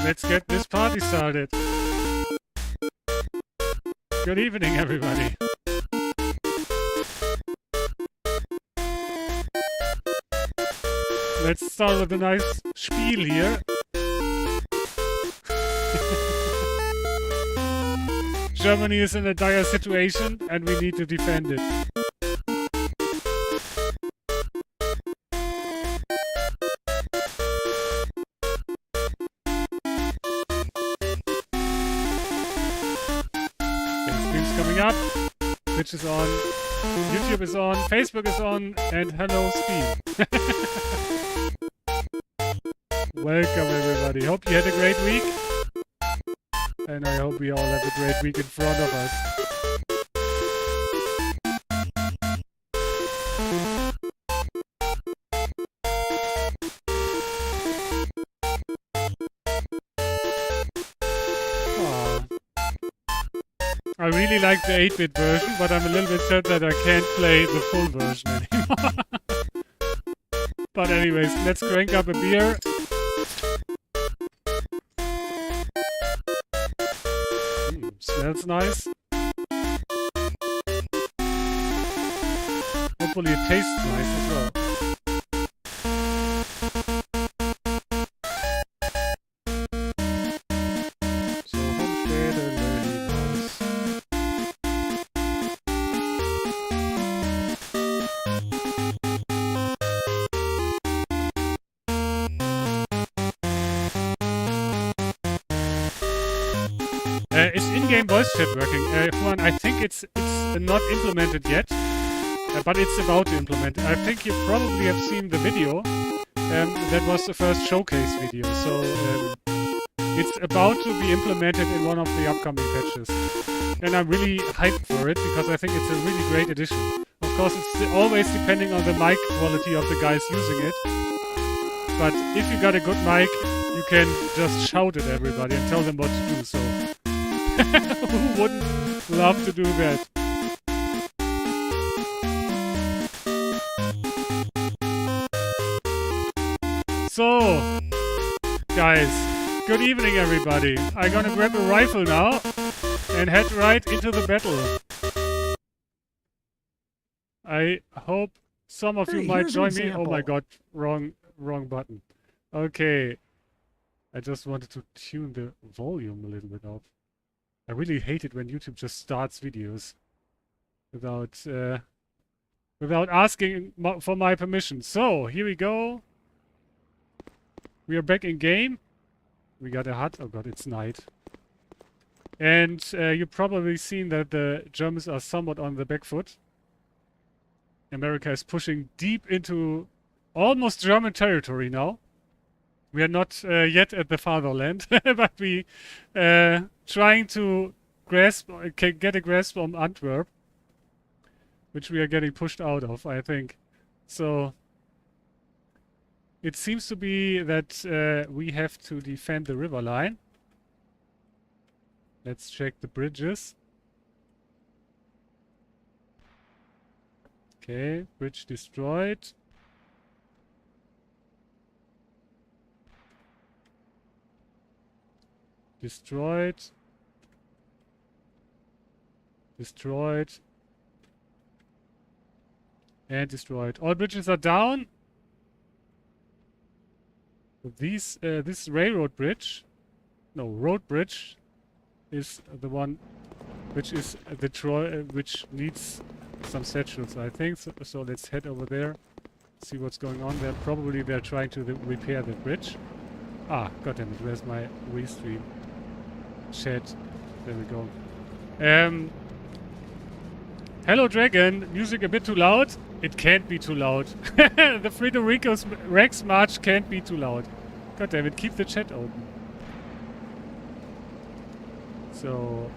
Let's get this party started. Good evening, everybody. Let's start with a nice spiel here. Germany is in a dire situation and we need to defend it. Coming up, Twitch is on, YouTube is on, Facebook is on, and hello Steve. Welcome everybody, hope you had a great week, and I hope we all have a great week in front of us. I really like the 8-bit version, but I'm a little bit sad that I can't play the full version anymore. But anyways, let's crank up a beer. Smells nice. Hopefully it tastes nice as well. Is in-game voice chat working? Juan, I think it's not implemented yet, but it's about to implement. I think you probably have seen the video. That was the first showcase video, so it's about to be implemented in one of the upcoming patches. And I'm really hyped for it because I think it's a really great addition. Of course, it's always depending on the mic quality of the guys using it. But if you got a good mic, you can just shout at everybody and tell them what to do. So. Who wouldn't love to do that? So, guys, good evening everybody. I'm gonna grab a rifle now and head right into the battle. I hope some of you might join me. Oh my god, wrong button. Okay. I just wanted to tune the volume a little bit up. I really hate it when YouTube just starts videos without asking for my permission. So, here we go. We are back in game. We got a hut. Oh god, it's night. And you've probably seen that the Germans are somewhat on the back foot. America is pushing deep into almost German territory now. We are not yet at the fatherland, but we trying to get a grasp on Antwerp, which we are getting pushed out of, I think. So it seems to be that we have to defend the river line. Let's check the bridges. Okay, bridge destroyed. Destroyed. Destroyed. And destroyed. All bridges are down. These, this railroad bridge, no, road bridge, is the one which is which needs some satchels, I think. So let's head over there, see what's going on there. Probably they're trying to repair the bridge. Ah, goddammit, where's my restream? Chat. There we go. Hello Dragon, music a bit too loud? It can't be too loud. The Frederico's Rex March can't be too loud. God damn it, keep the chat open. So,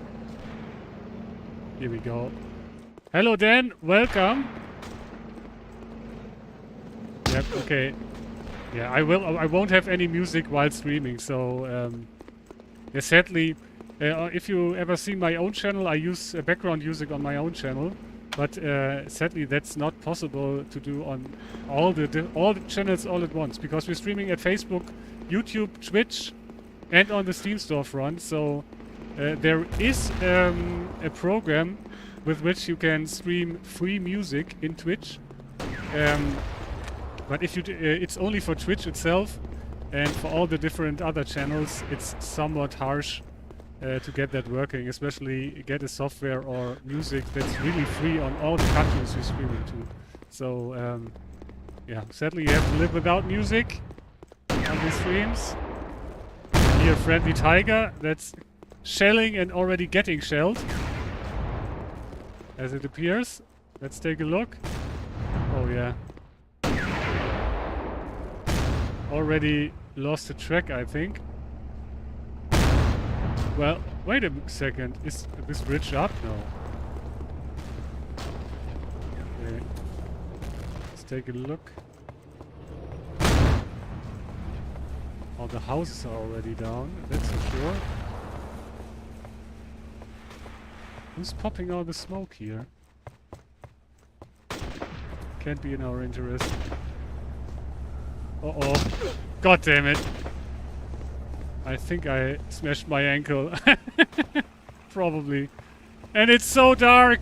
here we go. Hello Dan, welcome. Yep, okay. Yeah, I won't have any music while streaming, so yeah, sadly, if you ever seen my own channel, I use background music on my own channel, but sadly that's not possible to do on all the channels all at once, because we're streaming at Facebook, YouTube, Twitch, and on the Steam storefront. So there is a program with which you can stream free music in Twitch. But if you it's only for Twitch itself, and for all the different other channels, it's somewhat harsh to get that working, especially get a software or music that's really free on all the countries you're streaming to. So yeah, sadly you have to live without music on these streams. Here, friendly tiger that's shelling and already getting shelled, as it appears. Let's take a look. Oh yeah. Already lost the track, I think. Well, wait a second. Is this bridge up? No. Okay. Let's take a look. All the houses are already down, that's for sure. Who's popping all the smoke here? Can't be in our interest. Uh-oh. God damn it. I think I smashed my ankle. Probably. And it's so dark!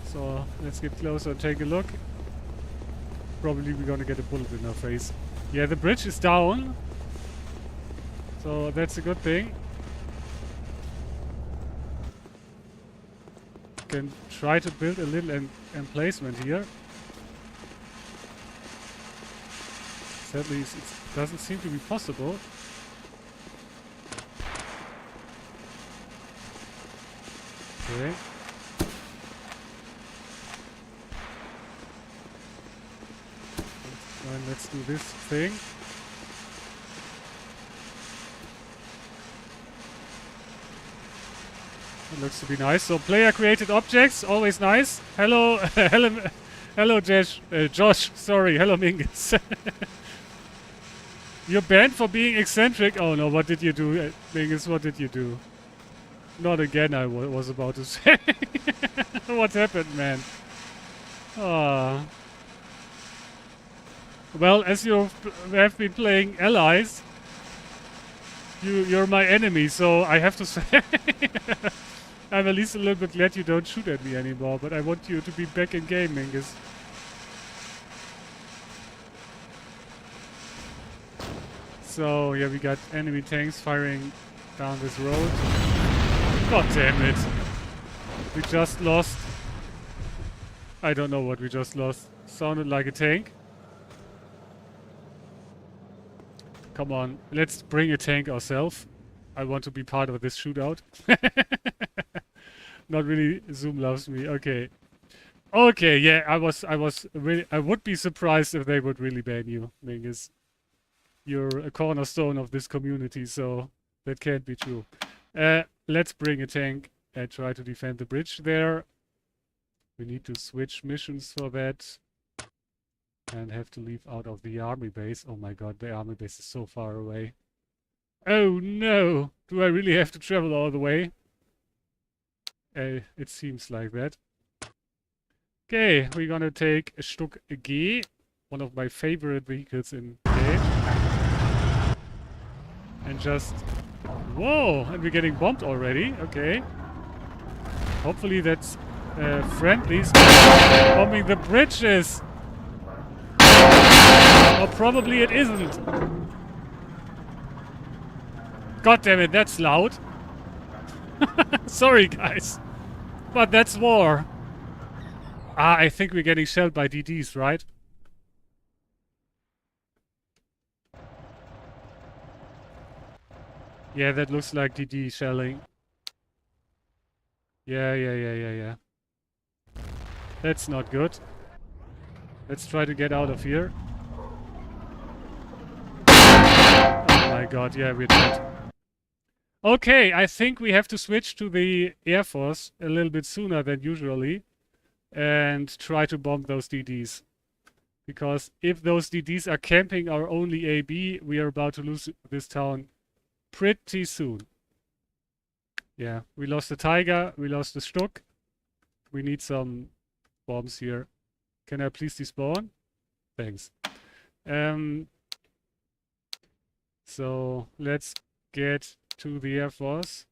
So, let's get closer and take a look. Probably we're gonna get a bullet in our face. Yeah, the bridge is down. So, that's a good thing. Can try to build a little emplacement here. Sadly, it doesn't seem to be possible. Okay. Let's do this thing. It looks to be nice. So player created objects, always nice. Hello, hello, Josh. Sorry, hello, Mingus. You're banned for being eccentric. Oh no, what did you do, Mingus? What did you do? Not again, I was about to say. What happened, man? Ah. Well, as you have been playing allies, you're my enemy, so I have to say I'm at least a little bit glad you don't shoot at me anymore, but I want you to be back in game, Mingus. So, yeah, we got enemy tanks firing down this road. God damn it. We just lost... I don't know what we just lost. Sounded like a tank. Come on, let's bring a tank ourselves. I want to be part of this shootout. Not really. Zoom loves me. Okay. Okay, yeah, I would be surprised if they would really ban you, Mingus. You're a cornerstone of this community, so that can't be true. Let's bring a tank and try to defend the bridge there. We need to switch missions for that. And have to leave out of the army base. Oh my god, the army base is so far away. Oh no! Do I really have to travel all the way? It seems like that. Okay, we're gonna take a Stuck G, one of my favorite vehicles in the game. And just... Whoa! And we're getting bombed already. Okay. Hopefully that's friendlies bombing the bridges. Or probably it isn't. God damn it, that's loud. Sorry, guys. But that's war. Ah, I think we're getting shelled by DDs, right? Yeah, that looks like DD shelling. Yeah. That's not good. Let's try to get out of here. Oh my god, yeah, we're dead. Okay, I think we have to switch to the Air Force a little bit sooner than usually. And try to bomb those DDs. Because if those DDs are camping our only AB, we are about to lose this town pretty soon. Yeah, we lost the Tiger, we lost the Stuck. We need some bombs here. Can I please despawn? Thanks. So let's get to the Air Force.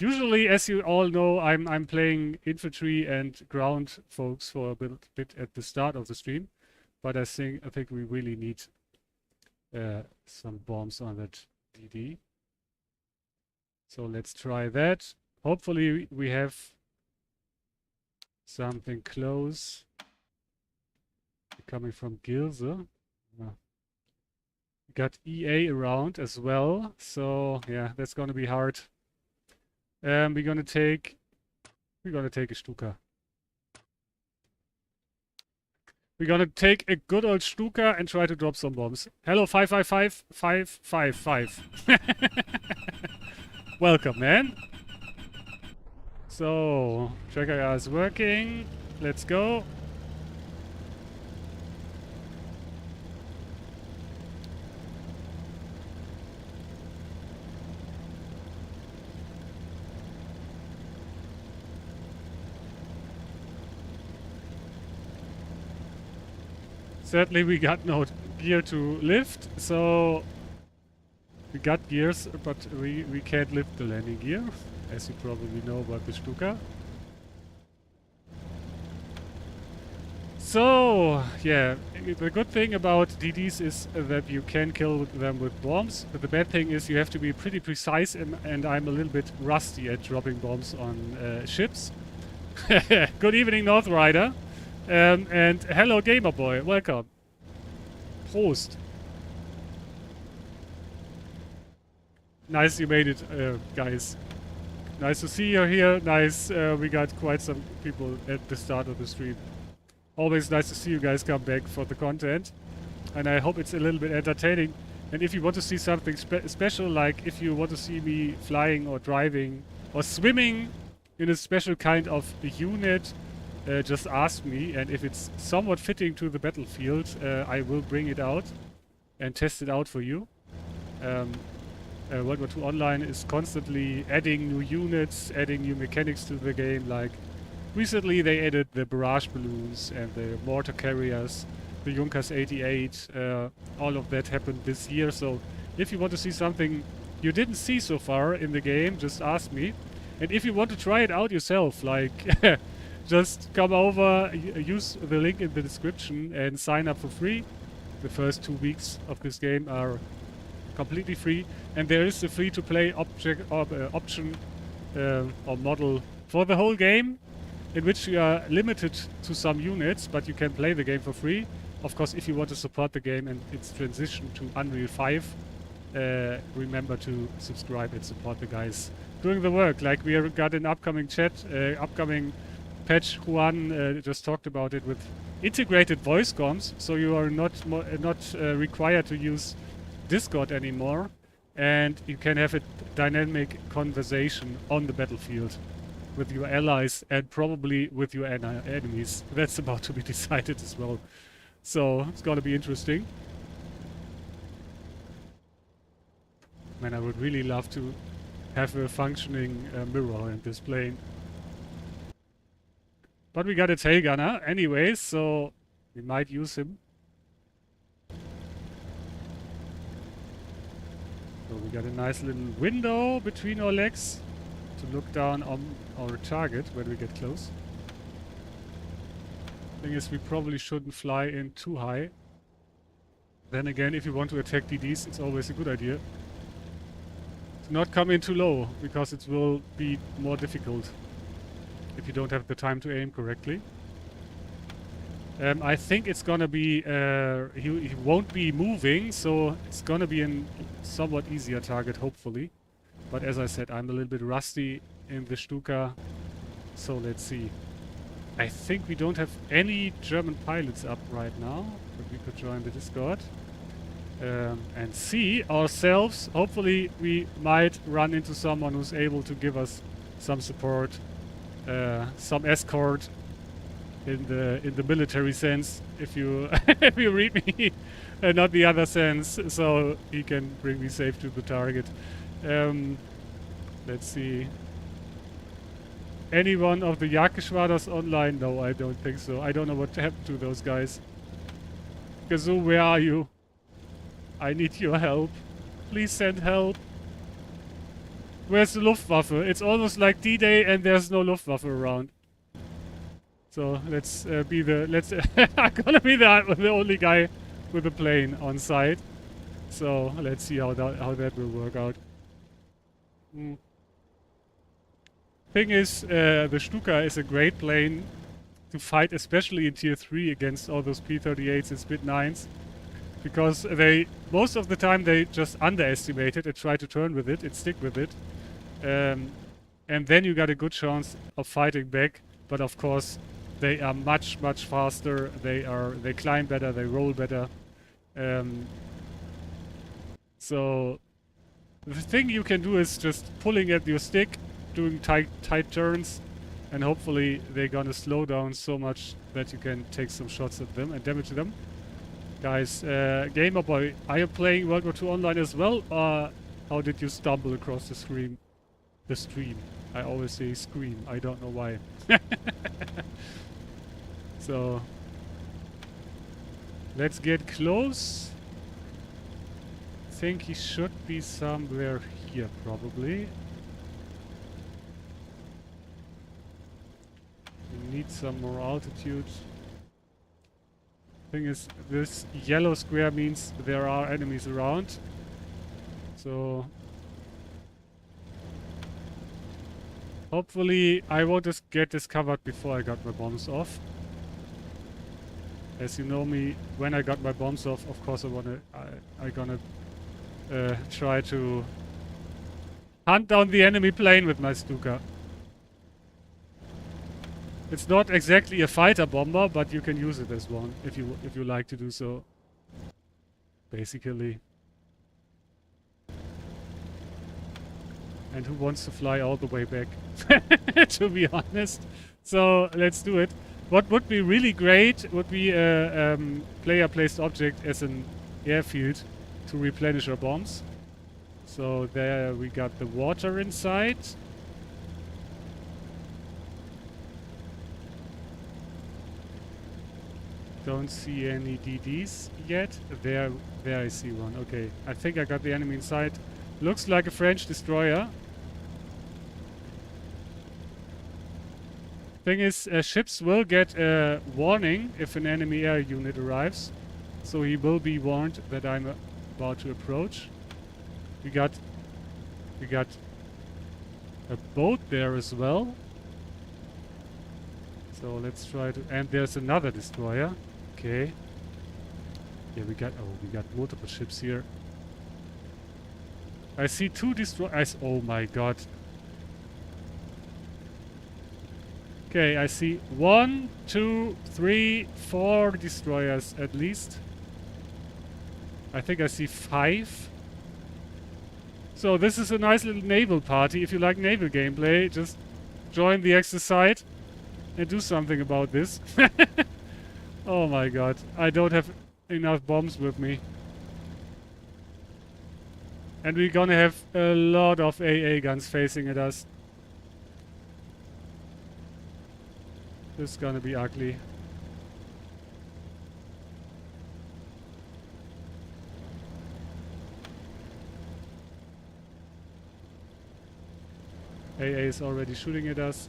Usually, as you all know, I'm playing infantry and ground folks for a bit at the start of the stream, but I think we really need some bombs on that DD. So let's try that. Hopefully we have something close. Coming from Gilse. We got EA around as well, so yeah, that's gonna be hard. We're gonna take a Stuka. We're gonna take a good old Stuka and try to drop some bombs. Hello, 555-555. Welcome, man. So, tracker is working. Let's go. Certainly we got no gear to lift, so we got gears, but we can't lift the landing gear, as you probably know about the Stuka. So, yeah, the good thing about DDs is that you can kill them with bombs, but the bad thing is you have to be pretty precise, and I'm a little bit rusty at dropping bombs on ships. Good evening, North Rider. And hello, Gamer Boy. Welcome. Prost. Nice you made it, guys. Nice to see you here. Nice. We got quite some people at the start of the stream. Always nice to see you guys come back for the content. And I hope it's a little bit entertaining. And if you want to see something special, like if you want to see me flying or driving or swimming in a special kind of unit, just ask me, and if it's somewhat fitting to the battlefield, I will bring it out and test it out for you. World War II Online is constantly adding new units, adding new mechanics to the game. Like recently they added the barrage balloons and the mortar carriers, the Junkers 88. All of that happened this year, so if you want to see something you didn't see so far in the game, just ask me. And if you want to try it out yourself, like just come over, use the link in the description and sign up for free. The first 2 weeks of this game are completely free, and there is a free-to-play option or model for the whole game, in which you are limited to some units, but you can play the game for free. Of course, if you want to support the game and its transition to Unreal 5, remember to subscribe and support the guys doing the work. Like we got an upcoming upcoming patch. Juan just talked about it with integrated voice comms, so you are not required to use Discord anymore, and you can have a dynamic conversation on the battlefield with your allies and probably with your enemies. That's about to be decided as well, so it's gonna be interesting. Man, I would really love to have a functioning mirror in this plane. But we got a tail gunner anyways, so we might use him. So we got a nice little window between our legs to look down on our target when we get close. Thing is, we probably shouldn't fly in too high. Then again, if you want to attack DDs, it's always a good idea to not come in too low, because it will be more difficult if you don't have the time to aim correctly. I think it's gonna be, he won't be moving, so it's gonna be a somewhat easier target, hopefully. But as I said, I'm a little bit rusty in the Stuka, so let's see. I think we don't have any German pilots up right now, but we could join the Discord and see ourselves. Hopefully we might run into someone who's able to give us some support, some escort in the military sense, if you if you read me, and not the other sense, so he can bring me safe to the target. Let's see. Anyone of the Jagdgeschwaders online? No, I don't think so. I don't know what happened to those guys. Kazoo, where are you? I need your help. Please send help. Where's the Luftwaffe? It's almost like D-Day and there's no Luftwaffe around. So let's be the I'm gonna be the only guy with a plane on site. So let's see how that will work out. Thing is, the Stuka is a great plane to fight, especially in tier 3 against all those P-38s and Spit 9s, because they most of the time they just underestimate it and try to turn with it and stick with it, and then you got a good chance of fighting back. But of course, they are much faster. They climb better. They roll better. So the thing you can do is just pulling at your stick, doing tight turns, and hopefully they're gonna slow down so much that you can take some shots at them and damage them. Guys, Gamer Boy, are you playing World War II Online as well, or how did you stumble across the stream? I always say scream. I don't know why. So let's get close. I think he should be somewhere here, probably. We need some more altitude. Thing is, this yellow square means there are enemies around. So hopefully I won't just get discovered before I got my bombs off. As you know me, when I got my bombs off, of course I'm gonna try to hunt down the enemy plane with my Stuka. It's not exactly a fighter bomber, but you can use it as one if you like to do so. Basically. And who wants to fly all the way back? To be honest. So let's do it. What would be really great would be a player-placed object as an airfield to replenish our bombs. So there we got the water inside. Don't see any DDs yet. There I see one. Okay, I think I got the enemy inside. Looks like a French destroyer. Thing is, ships will get a warning if an enemy air unit arrives. So he will be warned that I'm about to approach. We got a boat there as well. So let's try to... And there's another destroyer. Okay. Yeah, we got multiple ships here. I see 2 destroyers. Oh my god. Okay, I see 1, 2, 3, 4 destroyers at least. I think I see 5. So this is a nice little naval party. If you like naval gameplay, just join the exercise and do something about this. Oh my god, I don't have enough bombs with me. And we're gonna have a lot of AA guns facing at us. This is gonna be ugly. AA is already shooting at us.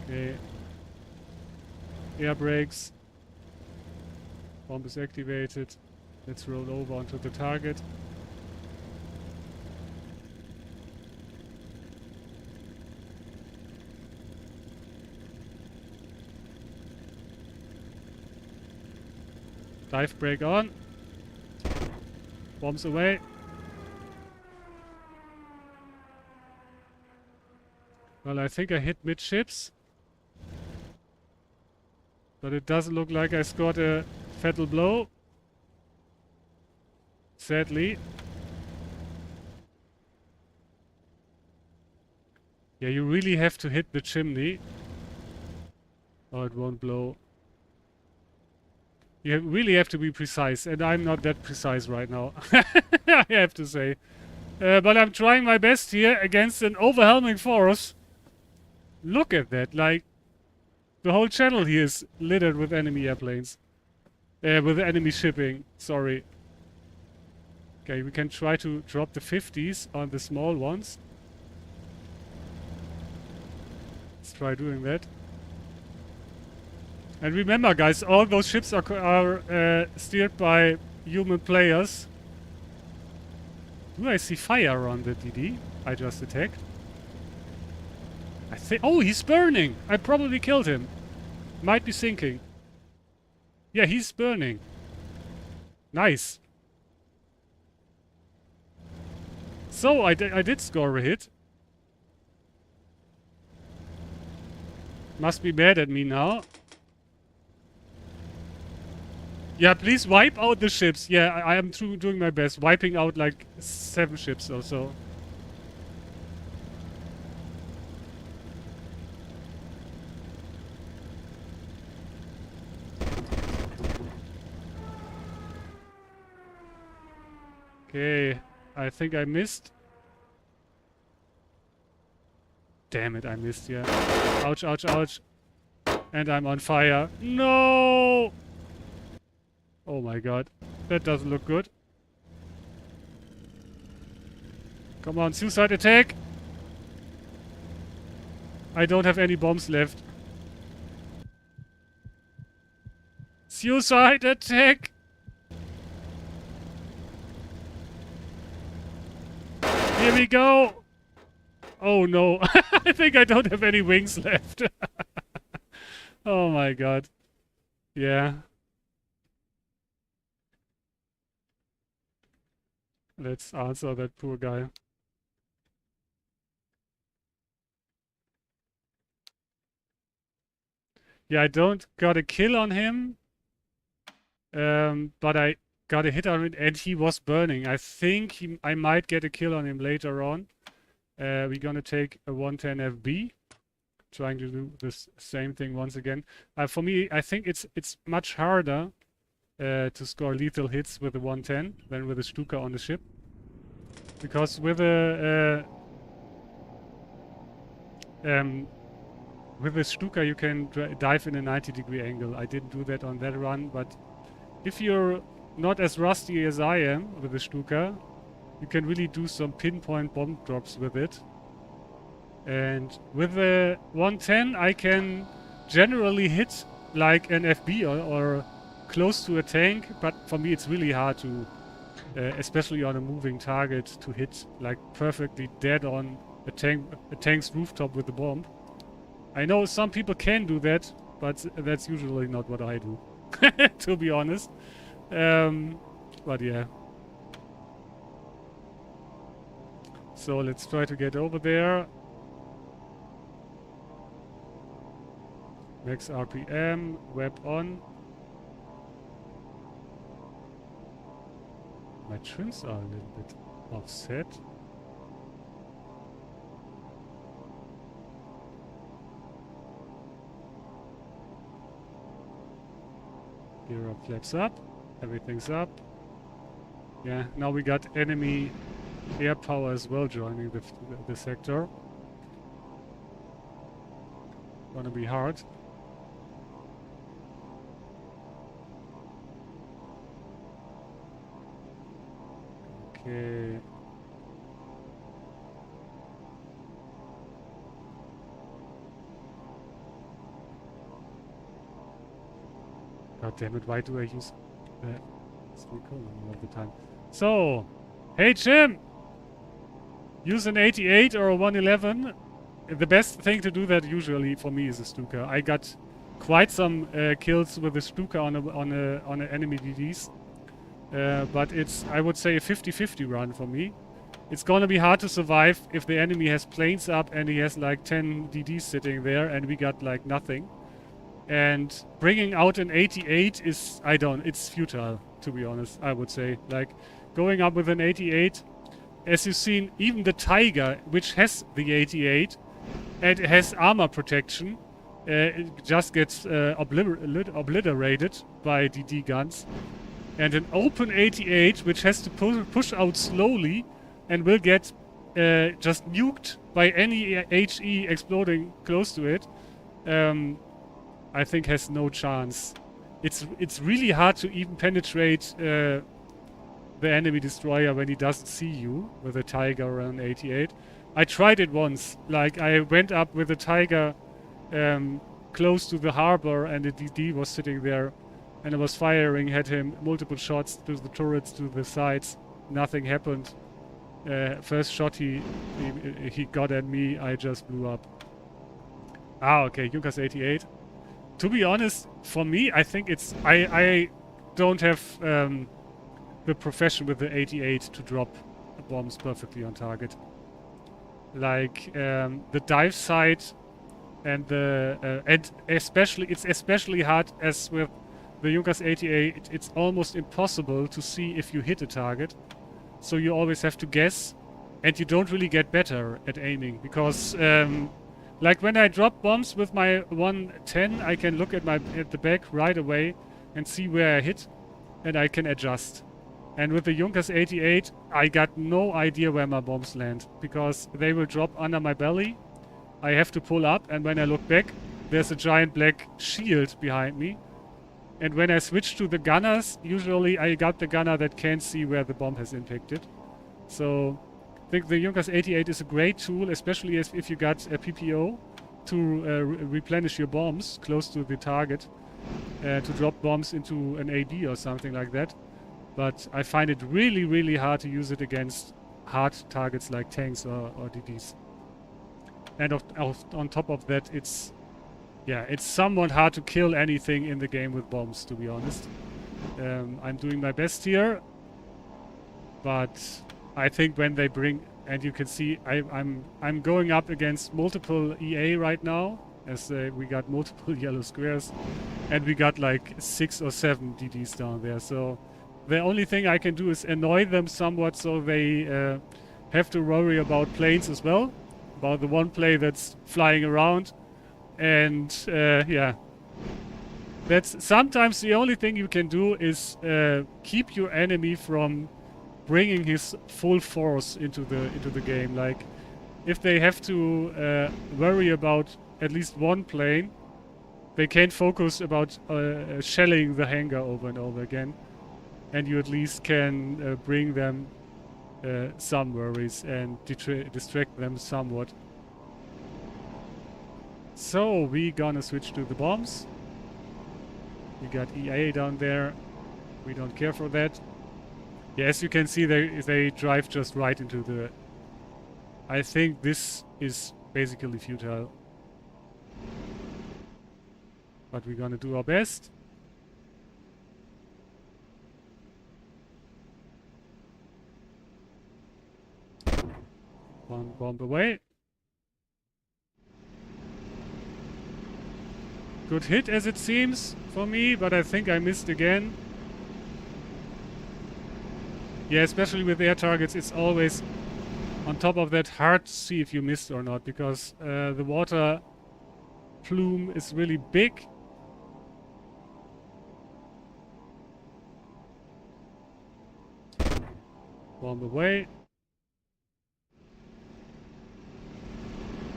Okay. Air brakes. Bomb is activated. Let's roll over onto the target. Dive brake on. Bombs away. Well, I think I hit midships. But it doesn't look like I scored a fatal blow. Sadly. Yeah, you really have to hit the chimney. Or it won't blow. You really have to be precise, and I'm not that precise right now. I have to say. But I'm trying my best here against an overwhelming force. Look at that, like... The whole channel here is littered with enemy airplanes. With enemy shipping, sorry. Okay, we can try to drop the 50s on the small ones. Let's try doing that. And remember, guys, all those ships are steered by human players. Do I see fire on the DD I just attacked? I think... Oh, he's burning! I probably killed him. Might be sinking. Yeah, he's burning. Nice. So, I did score a hit. Must be mad at me now. Yeah, please wipe out the ships. Yeah, I am doing my best. Wiping out like 7 ships or so. Okay, I think I missed. Damn it, I missed, yeah. Ouch, ouch, ouch. And I'm on fire. No! Oh my god. That doesn't look good. Come on, suicide attack! I don't have any bombs left. Suicide attack! Here we go! Oh no, I think I don't have any wings left. Oh my god. Yeah. Let's answer that poor guy. Yeah, I don't got a kill on him. But I got a hit on it and he was burning. I think I might get a kill on him later on. We're gonna take a 110 FB. Trying to do this same thing once again. For me, I think it's much harder to score lethal hits with the 110 than with a Stuka on the ship. Because with a Stuka you can dive in a 90-degree angle. I didn't do that on that run, but if you're not as rusty as I am with the Stuka, you can really do some pinpoint bomb drops with it. And with the 110 I can generally hit like an FB or close to a tank, but for me it's really hard to, especially on a moving target, to hit like perfectly dead on a tank's rooftop with the bomb. I know some people can do that, but that's usually not what I do, to be honest. But yeah. So let's try to get over there. Max RPM, web on. My trims are a little bit offset. Gear up, flaps up. Everything's up. Yeah, now we got enemy air power as well joining the sector. Gonna be hard. Okay. God damn it, why do I use that all the time? So, hey Jim! Use an 88 or a 111. The best thing to do that usually for me is a Stuka. I got quite some kills with a Stuka on a enemy DDs. But it's, I would say, a 50-50 run for me. It's gonna be hard to survive if the enemy has planes up and he has like 10 DDs sitting there and we got like nothing. And bringing out an 88 is, it's futile, to be honest, I would say. Like, going up with an 88, as you've seen, even the Tiger, which has the 88, and it has armor protection, it just gets obliterated by DD guns. And an open 88, which has to push out slowly and will get just nuked by any HE exploding close to it, I think has no chance. It's really hard to even penetrate the enemy destroyer when he doesn't see you with a Tiger or an 88. I tried it once. Like, I went up with a Tiger close to the harbor, and the DD was sitting there, and I was firing, had him multiple shots to the turrets, to the sides. Nothing happened. First shot he got at me, I just blew up. Ah, okay, Junkers 88. To be honest, for me, I think it's... I don't have the profession with the 88 to drop bombs perfectly on target. Like, the dive site and the... and especially, it's especially hard as with the Junkers 88, it's almost impossible to see if you hit a target. So you always have to guess, and you don't really get better at aiming, because... like when I drop bombs with my 110, I can look at the back right away and see where I hit, and I can adjust. And with the Junkers 88, I got no idea where my bombs land, because they will drop under my belly. I have to pull up, and when I look back, there's a giant black shield behind me. And when I switch to the gunners, usually I got the gunner that can't see where the bomb has impacted. So... I think the Junkers 88 is a great tool, especially if you got a PPO to replenish your bombs close to the target, to drop bombs into an AB or something like that. But I find it really, really hard to use it against hard targets like tanks or DDs. And on top of that, it's somewhat hard to kill anything in the game with bombs, to be honest. I'm doing my best here, but... I think when they bring, and you can see, I'm going up against multiple EA right now, as we got multiple yellow squares, and we got like 6 or 7 DDs down there. So the only thing I can do is annoy them somewhat, so they have to worry about planes as well, about the one plane that's flying around, and yeah. That's sometimes the only thing you can do is keep your enemy from bringing his full force into the game. Like, if they have to worry about at least one plane, they can't focus about shelling the hangar over and over again, and you at least can bring them some worries and distract them somewhat. So we gonna switch to the bombs. We got EA down there. We don't care for that. Yeah, as you can see, they drive just right into the... I think this is basically futile. But we're gonna do our best. One bomb away. Good hit as it seems for me, but I think I missed again. Yeah, especially with air targets, it's always, on top of that, hard to see if you missed or not, because the water plume is really big. Bomb away.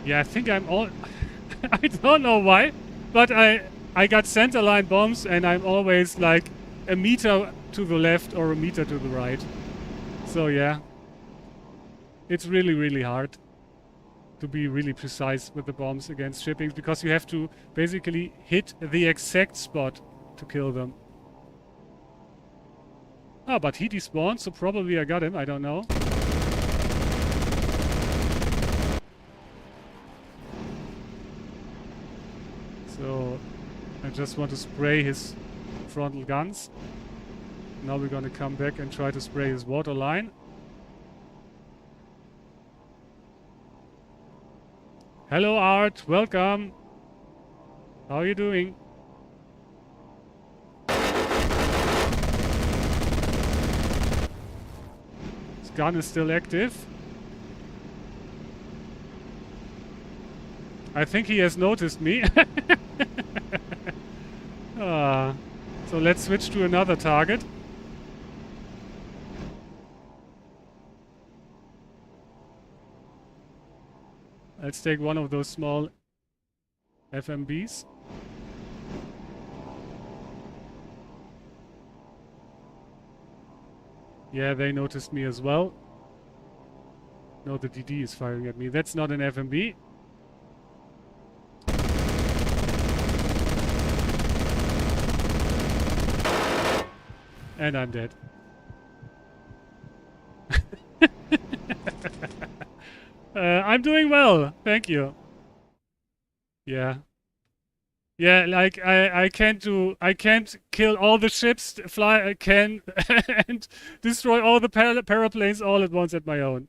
Yeah, I think I'm all... I don't know why, but I got centerline bombs, and I'm always like a meter to the left or a meter to the right. So yeah, it's really, really hard to be really precise with the bombs against shippings, because you have to basically hit the exact spot to kill them. Oh, but he despawned, so probably I got him, I don't know. So I just want to spray his frontal guns. Now we're gonna come back and try to spray his water line. Hello Art, welcome. How are you doing? His gun is still active. I think he has noticed me. So let's switch to another target. Let's take one of those small FMBs. Yeah, they noticed me as well. No, the DD is firing at me. That's not an FMB. And I'm dead. I'm doing well, thank you. Yeah. Yeah, like I can't kill all the ships, fly I can and destroy all the paraplanes all at once at my own.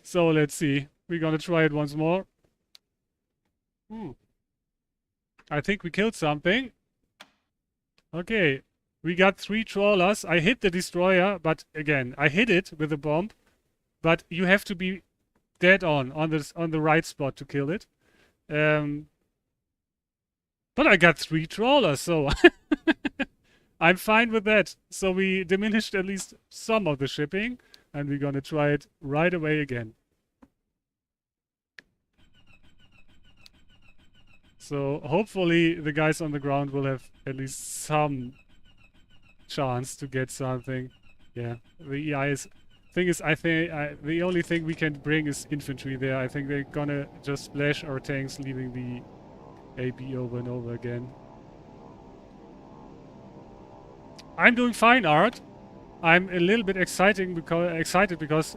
So let's see. We're gonna try it once more. I think we killed something. Okay. We got 3 trawlers. I hit the destroyer, but again, I hit it with a bomb. But you have to be dead on the right spot to kill it. But I got 3 trawlers, so I'm fine with that. So we diminished at least some of the shipping, and we're gonna try it right away again. So hopefully the guys on the ground will have at least some chance to get something. Yeah, the EI is... Thing is, I think the only thing we can bring is infantry there. I think they're gonna just splash our tanks, leaving the AB over and over again. I'm doing fine, Art. I'm a little bit excited because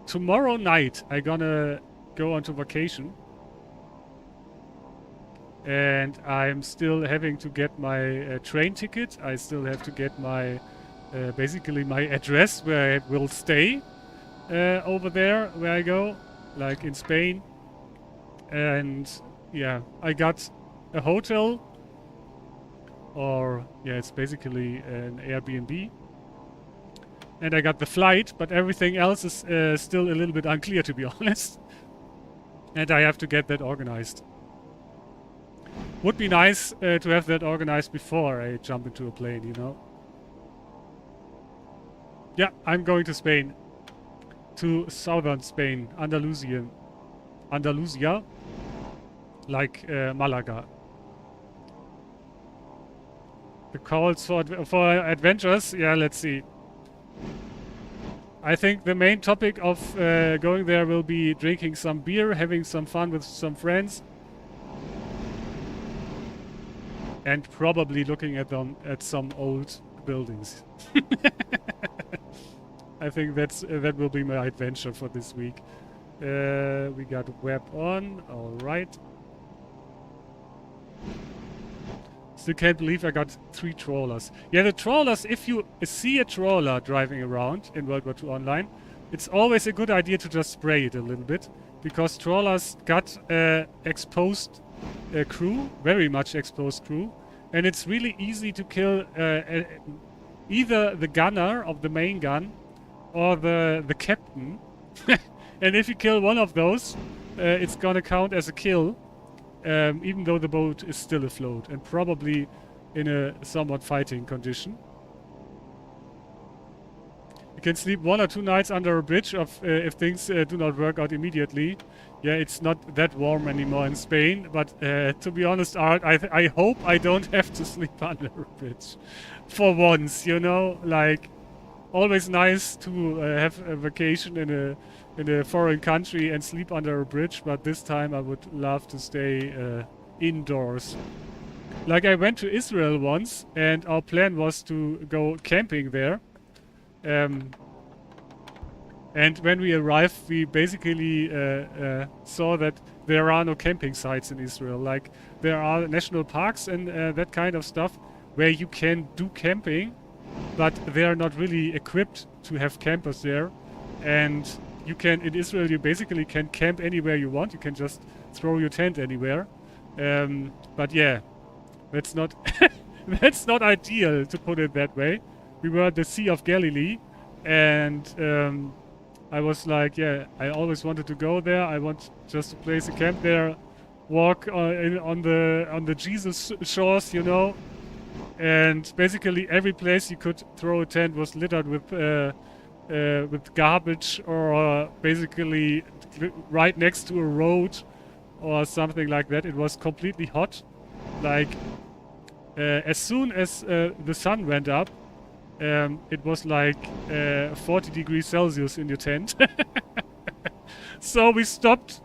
tomorrow night I'm gonna go onto vacation. And I'm still having to get my train ticket. I still have to get my basically my address where I will stay over there where I go, like in Spain. And yeah, I got a hotel, or yeah, it's basically an Airbnb. And I got the flight, but everything else is still a little bit unclear, to be honest. And I have to get that organized. Would be nice to have that organized before I jump into a plane, you know. Yeah, I'm going to Spain. To southern Spain, Andalusia, like Malaga. The calls for adventures, yeah, let's see. I think the main topic of going there will be drinking some beer, having some fun with some friends, and probably looking at some old buildings. I think that will be my adventure for this week. We got web on, all right. Still can't believe I got 3 trawlers. Yeah, the trawlers, if you see a trawler driving around in World War II Online, it's always a good idea to just spray it a little bit, because trawlers got exposed crew, very much exposed crew, and it's really easy to kill either the gunner of the main gun or the captain. And if you kill one of those, it's gonna count as a kill, even though the boat is still afloat and probably in a somewhat fighting condition. You can sleep 1 or 2 nights under a bridge if things do not work out immediately. Yeah, it's not that warm anymore in Spain, but to be honest, Art, I hope I don't have to sleep under a bridge for once, you know, like... Always nice to have a vacation in a foreign country and sleep under a bridge, but this time I would love to stay indoors. Like, I went to Israel once, and our plan was to go camping there. And when we arrived, we basically saw that there are no camping sites in Israel. Like, there are national parks and that kind of stuff where you can do camping, but they are not really equipped to have campers there. And you can, in Israel, you basically can camp anywhere you want. You can just throw your tent anywhere. But yeah, that's not that's not ideal, to put it that way. We were at the Sea of Galilee, and I was like, yeah, I always wanted to go there. I want just to place a camp there, walk on the Jesus shores, you know. And basically every place you could throw a tent was littered with with garbage or basically right next to a road or something like that. It was completely hot. Like as soon as the sun went up, it was like 40 degrees Celsius in your tent. So we stopped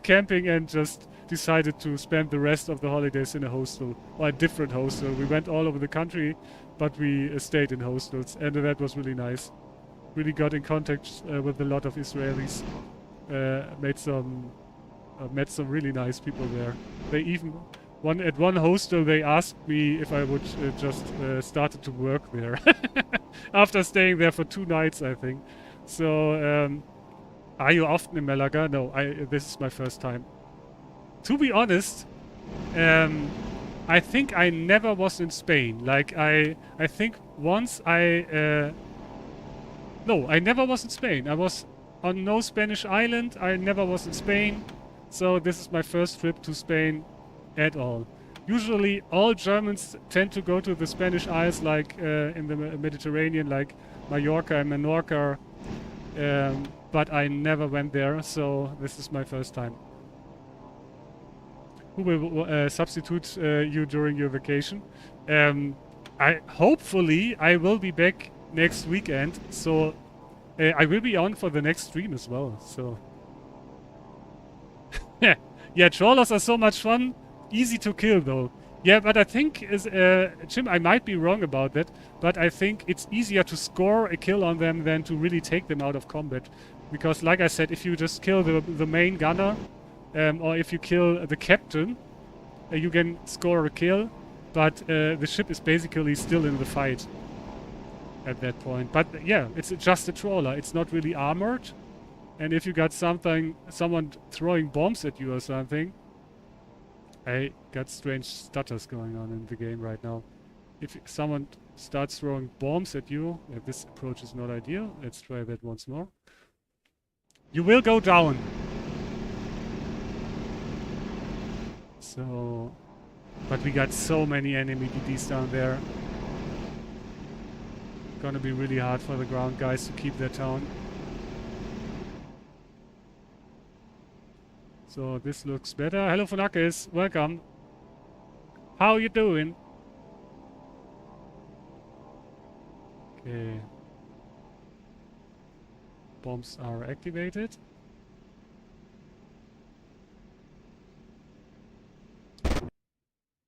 camping and just decided to spend the rest of the holidays in a hostel or a different hostel. We went all over the country, but we stayed in hostels, and that was really nice. Really got in contact with a lot of Israelis. Met some really nice people there. They even at one hostel they asked me if I would just started to work there after staying there for 2 nights, I think. So, are you often in Malaga? No, this is my first time. To be honest, I think I never was in Spain. Like I think once no, I never was in Spain. I was on no Spanish island. I never was in Spain. So this is my first trip to Spain at all. Usually all Germans tend to go to the Spanish Isles, like in the Mediterranean, like Mallorca and Menorca. But I never went there, so this is my first time. Who will substitute you during your vacation? Hopefully I will be back next weekend, so I will be on for the next stream as well. So yeah, trawlers are so much fun. Easy to kill though. Yeah, but I think Jim, I might be wrong about that, but I think it's easier to score a kill on them than to really take them out of combat. Because like I said, if you just kill the main gunner, or if you kill the captain, you can score a kill, but the ship is basically still in the fight at that point. But yeah, it's just a trawler. It's not really armored. And if you got someone throwing bombs at you or something, I got strange stutters going on in the game right now. If someone starts throwing bombs at you, this approach is not ideal. Let's try that once more. You will go down. So, but we got so many enemy DDs down there. Gonna be really hard for the ground guys to keep their town. So this looks better. Hello Funakis, welcome. How you doing? Okay. Bombs are activated.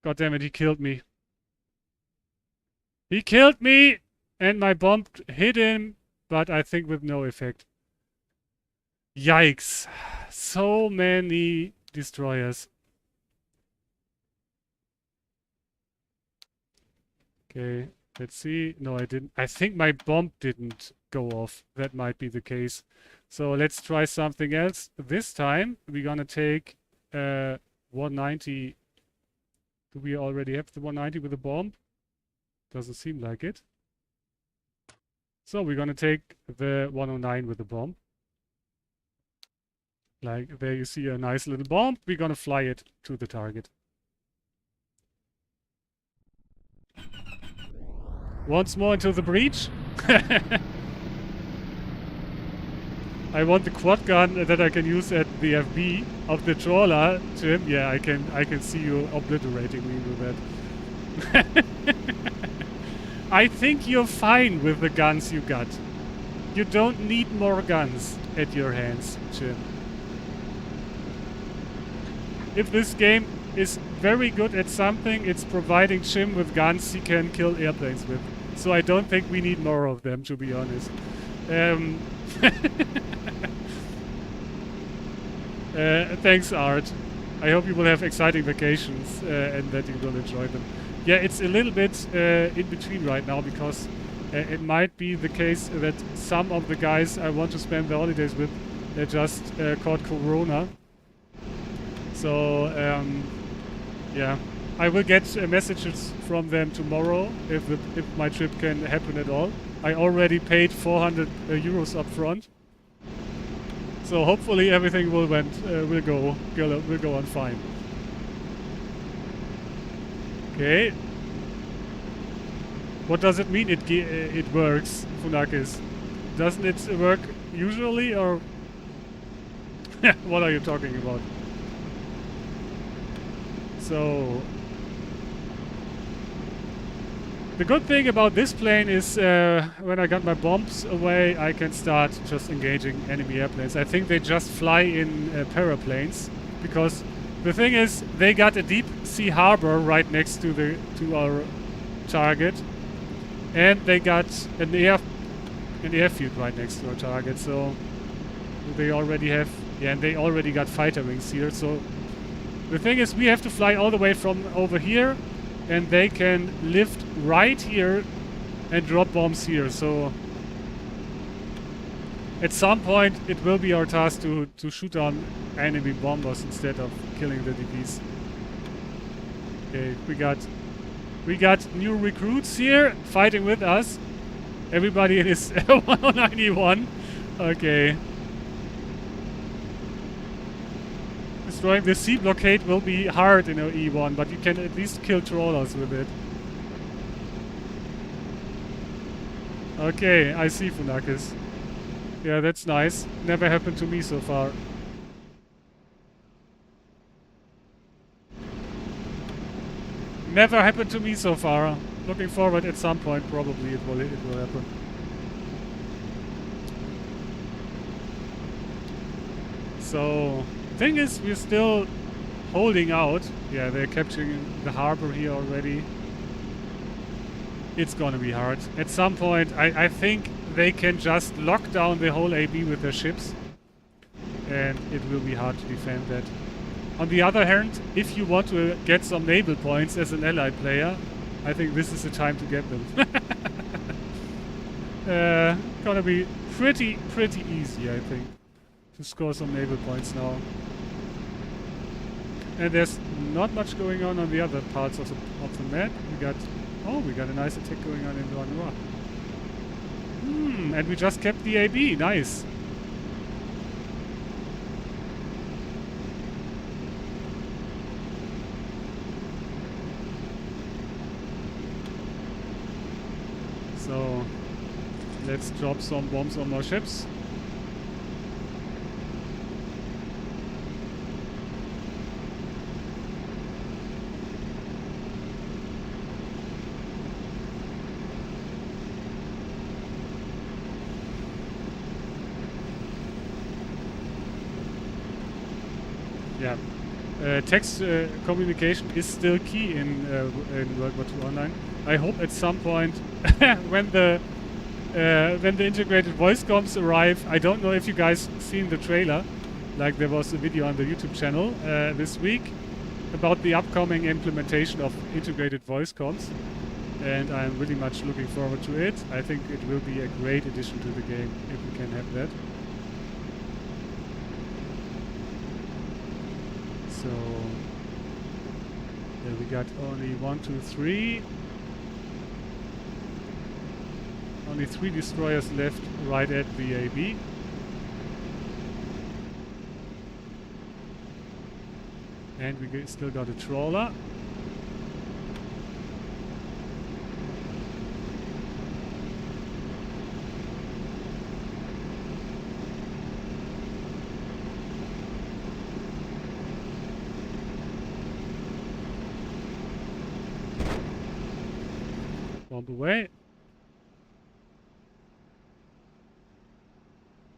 God damn it, he killed me. He killed me! And my bomb hit him, but I think with no effect. Yikes. So many destroyers. Okay, let's see. No, I didn't. I think my bomb didn't go off. That might be the case. So let's try something else. This time, we're gonna take 190. Do we already have the 190 with the bomb? Doesn't seem like it. So we're gonna take the 109 with the bomb. Like, there you see a nice little bomb. We're gonna fly it to the target. Once more into the breach. I want the quad gun that I can use at the FB of the trawler, Jim. Yeah, I can see you obliterating me with that. I think you're fine with the guns you got. You don't need more guns at your hands, Jim. If this game is very good at something, it's providing Jim with guns he can kill airplanes with. So I don't think we need more of them, to be honest. Thanks, Art. I hope you will have exciting vacations and that you will enjoy them. Yeah, it's a little bit in between right now because it might be the case that some of the guys I want to spend the holidays with just caught Corona. So, yeah, I will get messages from them tomorrow if my trip can happen at all. I already paid 400 euros up front. So hopefully everything will go on fine. What does it mean it works, Funakis? Doesn't it work usually, or what are you talking about? So the good thing about this plane is when I got my bombs away, I can start just engaging enemy airplanes. I think they just fly in paraplanes, because the thing is they got a deep sea harbor right next to our target, and they got an airfield right next to our target. So they already have, yeah, and they already got fighter wings here. So the thing is we have to fly all the way from over here, and they can lift right here and drop bombs here. So at some point it will be our task to shoot down enemy bombers instead of killing the DPs. Okay, we got new recruits here fighting with us. Everybody is 191. Okay. Destroying the sea blockade will be hard in E1, but you can at least kill trawlers with it. Okay, I see, Funakis. Yeah, that's nice. Never happened to me so far. Never happened to me so far. Looking forward at some point, probably it will happen. So, thing is, we're still holding out. Yeah, they're capturing the harbor here already. It's gonna be hard. At some point, I think they can just lock down the whole AB with their ships, and it will be hard to defend that. On the other hand, if you want to get some naval points as an allied player, I think this is the time to get them. Gonna be pretty easy, I think, to score some naval points now. And there's not much going on the other parts of the map. We got a nice attack going on in Vanua. And we just kept the AB. Nice. So let's drop some bombs on our ships. Yeah, text communication is still key in World War II Online. I hope at some point when the integrated voice comms arrive, I don't know if you guys seen the trailer, like there was a video on the YouTube channel this week about the upcoming implementation of integrated voice comms, and I'm really much looking forward to it. I think it will be a great addition to the game if we can have that. So yeah, we got only 1, 2, 3. Only 3 destroyers left right at the AB. And we still got a trawler. Bomb away.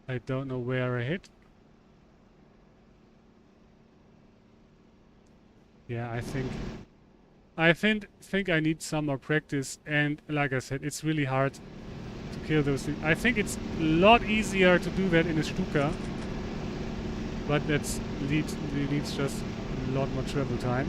I don't know where I hit. Yeah, I think I need some more practice, and like I said, it's really hard to kill those things. I think it's a lot easier to do that in a Stuka, but it needs just a lot more travel time.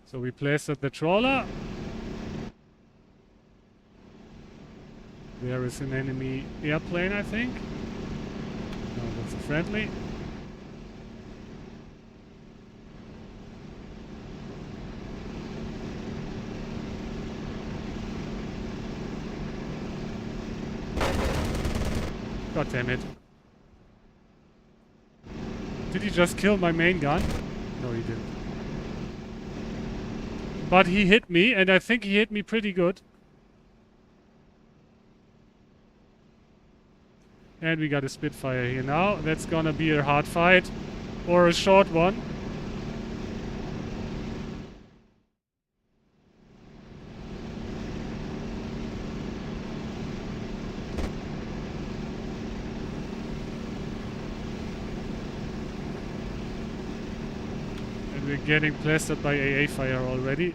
So we placed at the trawler. There is an enemy airplane, I think. No, that's a friendly. God damn it. Did he just kill my main gun? No, he didn't. But he hit me, and I think he hit me pretty good. And we got a Spitfire here now. That's gonna be a hard fight. Or a short one. And we're getting plastered by AA fire already.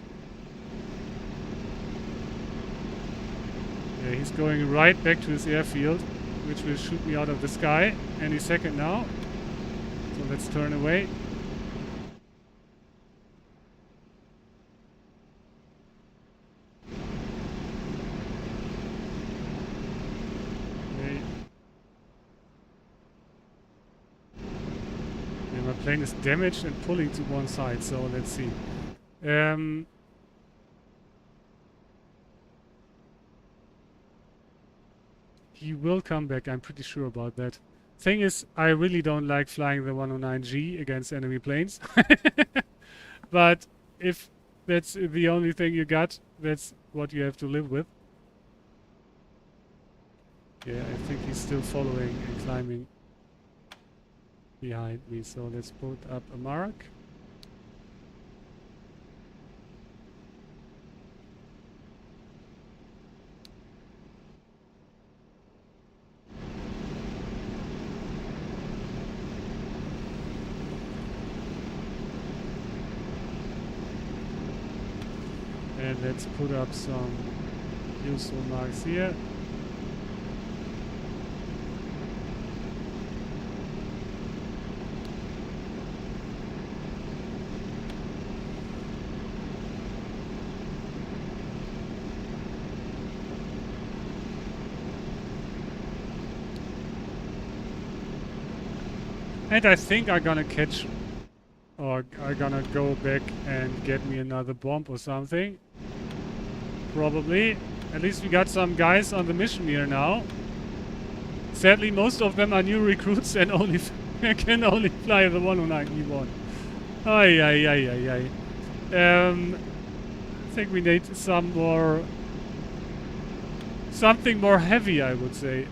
Yeah, he's going right back to his airfield, which will shoot me out of the sky any second now. So let's turn away. Okay. Yeah, my plane is damaged and pulling to one side, so let's see. He will come back, I'm pretty sure about that. Thing is, I really don't like flying the 109G against enemy planes. But if that's the only thing you got, that's what you have to live with. Yeah, I think he's still following and climbing behind me, so let's put up a mark. And let's put up some useful marks here. And I think I'm gonna catch, or I'm gonna go back and get me another bomb or something. Probably. At least we got some guys on the mission here now. Sadly, most of them are new recruits and only can only fly the 109E1. Ay, ay, ay, ay, ay. I think we need some more... something more heavy, I would say.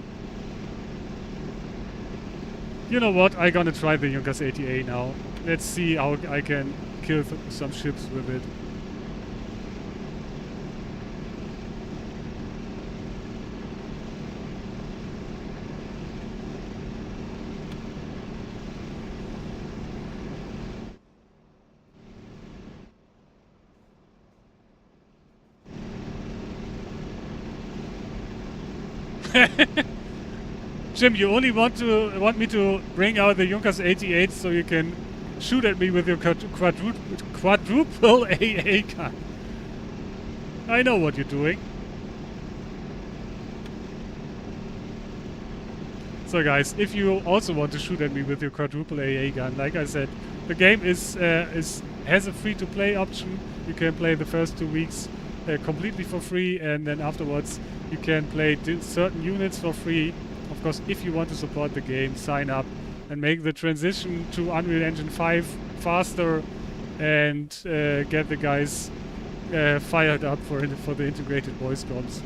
You know what? I'm gonna try the Junkers 80A now. Let's see how I can kill some ships with it. Jim, you only want me to bring out the Junkers 88 so you can shoot at me with your quadruple AA gun. I know what you're doing. So guys, if you also want to shoot at me with your quadruple AA gun, like I said, the game has a free-to-play option. You can play the first 2 weeks completely for free, and then afterwards you can play certain units for free. Of course, if you want to support the game, sign up and make the transition to Unreal Engine 5 faster and get the guys fired up for the integrated voice comms.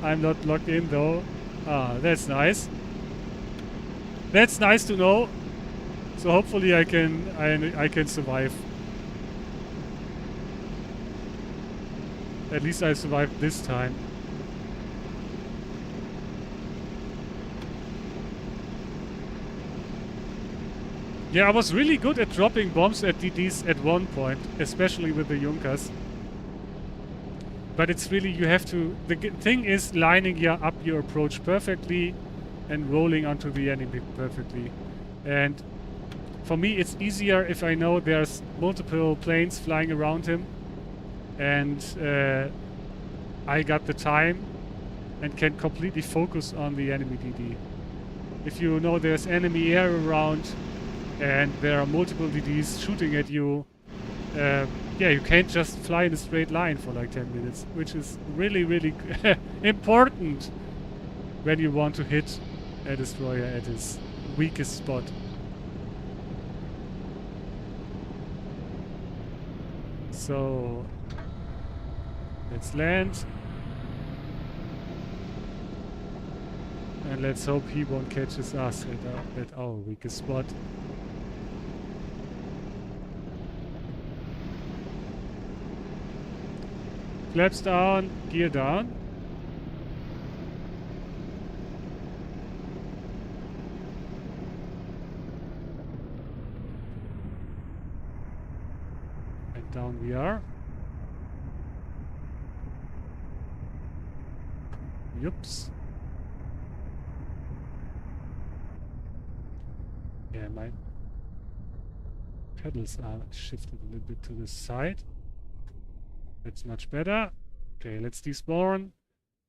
I'm not logged in though. Ah, that's nice. That's nice to know. So hopefully I can survive. At least I survived this time. Yeah, I was really good at dropping bombs at DDs at one point, especially with the Junkers. But it's really, you have to... The thing is lining up your approach perfectly and rolling onto the enemy perfectly. And for me, it's easier if I know there's multiple planes flying around him. And I got the time and can completely focus on the enemy DD. If you know there's enemy air around and there are multiple DDs shooting at you, yeah, you can't just fly in a straight line for like 10 minutes, which is really, really important when you want to hit air destroyer at his weakest spot. So let's land. And let's hope he won't catch us at our weakest spot. Flaps down, gear down. And down we are. Yups. Yeah, my pedals are shifted a little bit to the side. That's much better. Okay, let's despawn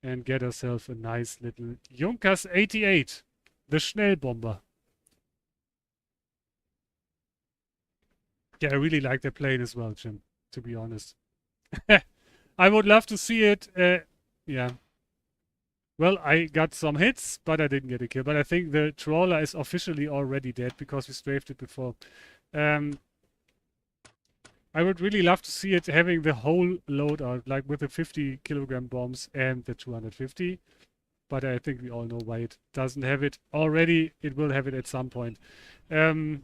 and get ourselves a nice little Junkers 88, the Schnellbomber. Yeah, I really like the plane as well, Jim, to be honest. I would love to see it. Yeah. Well, I got some hits, but I didn't get a kill. But I think the trawler is officially already dead because we strafed it before. I would really love to see it having the whole loadout, like with the 50-kilogram bombs and the 250. But I think we all know why it doesn't have it already. It will have it at some point. We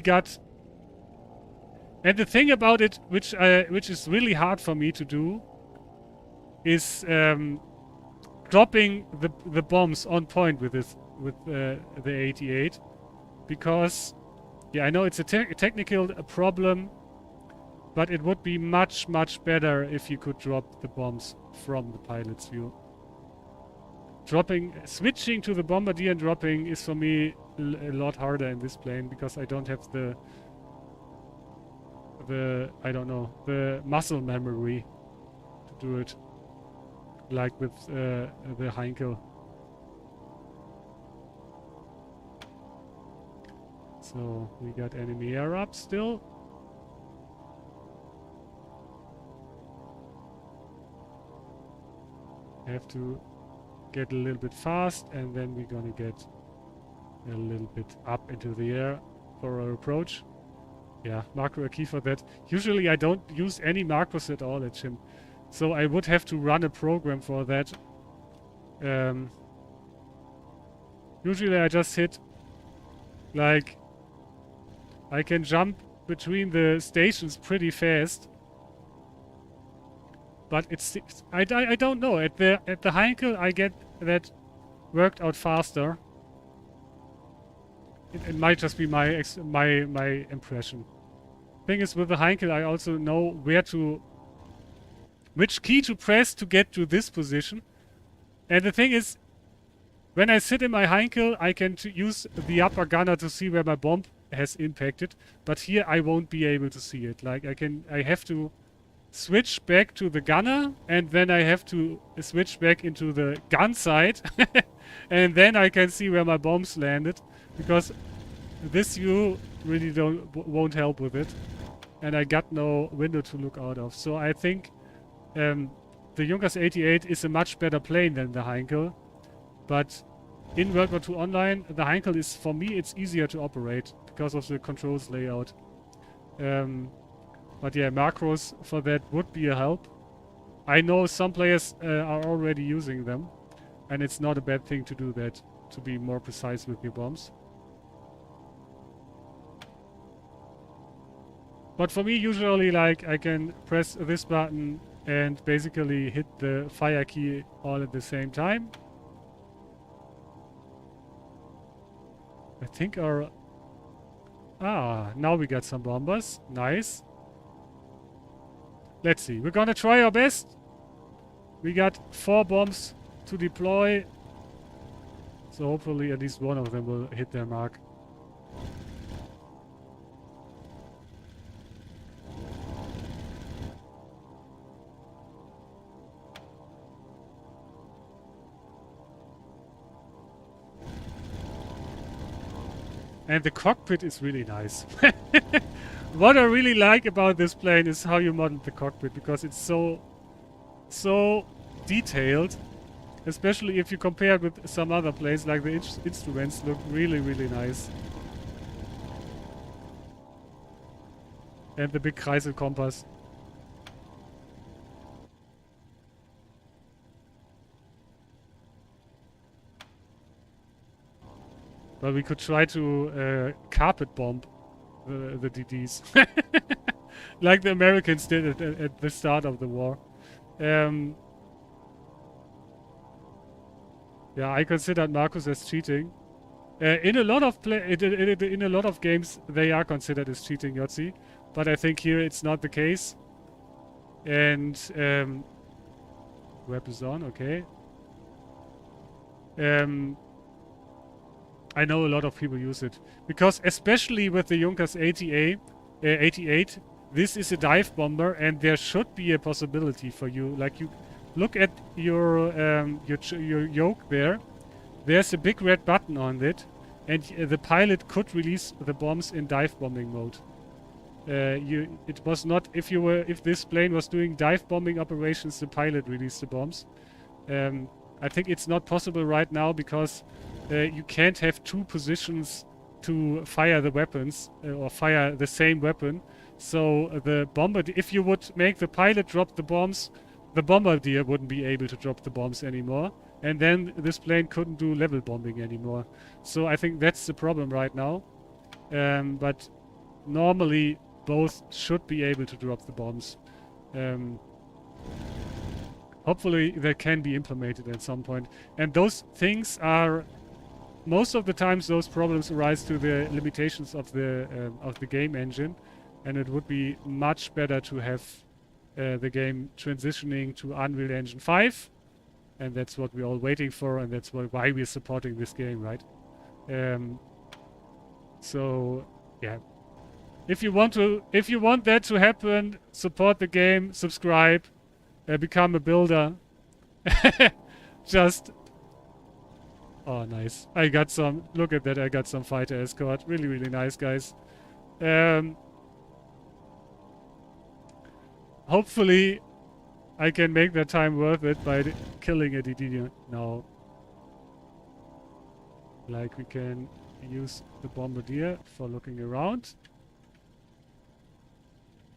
got... And the thing about it, which is really hard for me to do, is dropping the bombs on point with the 88, because... Yeah, I know it's a technical problem, but it would be much, much better if you could drop the bombs from the pilot's view. Switching to the bombardier and dropping is for me a lot harder in this plane because I don't have the muscle memory to do it like with the Heinkel. So we got enemy air up still. Have to get a little bit fast, and then we're gonna get a little bit up into the air for our approach. Yeah, macro a key for that. Usually I don't use any macros at all at Chim, so I would have to run a program for that. Usually I just hit, like, I can jump between the stations pretty fast, but I don't know. At the Heinkel I get that worked out faster. It might just be my impression. Thing is, with the Heinkel I also know which key to press to get to this position. And the thing is, when I sit in my Heinkel, I can use the upper gunner to see where my bomb has impacted, but here I won't be able to see it. Like I have to switch back to the gunner, and then I have to switch back into the gun side, and then I can see where my bombs landed, because this view really won't help with it, and I got no window to look out of. So I think the Junkers 88 is a much better plane than the Heinkel, but in World War II Online, the Heinkel is, for me, it's easier to operate because of the controls layout. But yeah, macros for that would be a help. I know some players are already using them, and it's not a bad thing to do that, to be more precise with your bombs. But for me, usually, like, I can press this button and basically hit the fire key all at the same time. I think our... Ah, now we got some bombers. Nice. Let's see. We're gonna try our best. We got 4 bombs to deploy. So hopefully at least one of them will hit their mark. And the cockpit is really nice. What I really like about this plane is how you modeled the cockpit, because it's so detailed. Especially if you compare with some other plays, like the instruments look really, really nice. And the big Kreisel compass. But we could try to carpet bomb the DDs. Like the Americans did at the start of the war. Yeah, I considered Marcus as cheating. In a lot of in a lot of games, they are considered as cheating, Yotzi. But I think here it's not the case. And web is on, okay. I know a lot of people use it because, especially with the Junkers 88, this is a dive bomber, and there should be a possibility for you. Like, you look at your yoke there. There's a big red button on it, and the pilot could release the bombs in dive bombing mode. It was not if this plane was doing dive bombing operations, the pilot released the bombs. I think it's not possible right now because you can't have two positions to fire the weapons or fire the same weapon. So the bombardier, if you would make the pilot drop the bombs, the bombardier wouldn't be able to drop the bombs anymore. And then this plane couldn't do level bombing anymore. So I think that's the problem right now. But normally both should be able to drop the bombs. Hopefully that can be implemented at some point. And those things are, most of the times those problems arise to the limitations of the game engine. And it would be much better to have the game transitioning to Unreal Engine 5. And that's what we're all waiting for, and that's why we're supporting this game, right? So yeah. If you want that to happen, support the game, subscribe, become a builder. Just, oh nice. I got some, look at that, I got some fighter escort. Really, really nice, guys. Hopefully I can make that time worth it by killing a DD now. Like, we can use the bombardier for looking around.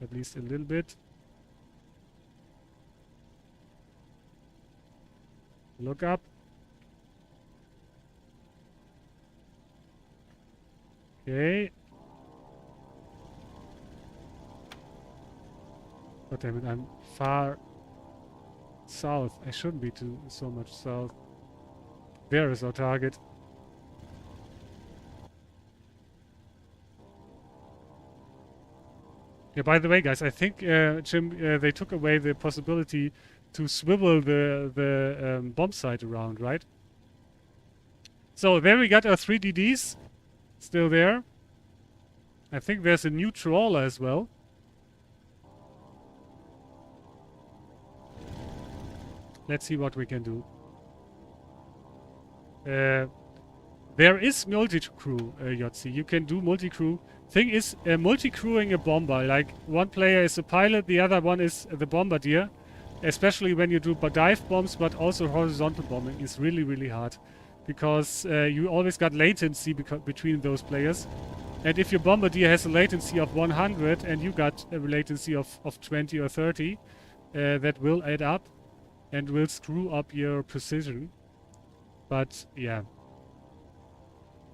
At least a little bit. Look up. Okay. God damn it, I'm far south. I shouldn't be so much south. There is our target. Yeah, by the way, guys, I think, Jim, they took away the possibility to swivel the bomb sight around, right? So there we got our 3 DDs. Still there. I think there's a new trawler as well. Let's see what we can do. There is multi-crew, Yotzi. You can do multi-crew. Thing is, multi-crewing a bomber, like one player is a pilot, the other one is the bombardier. Especially when you do dive bombs, but also horizontal bombing is really, really hard. Because you always got latency between those players. And if your bombardier has a latency of 100 and you got a latency of 20 or 30, that will add up and will screw up your precision. But yeah,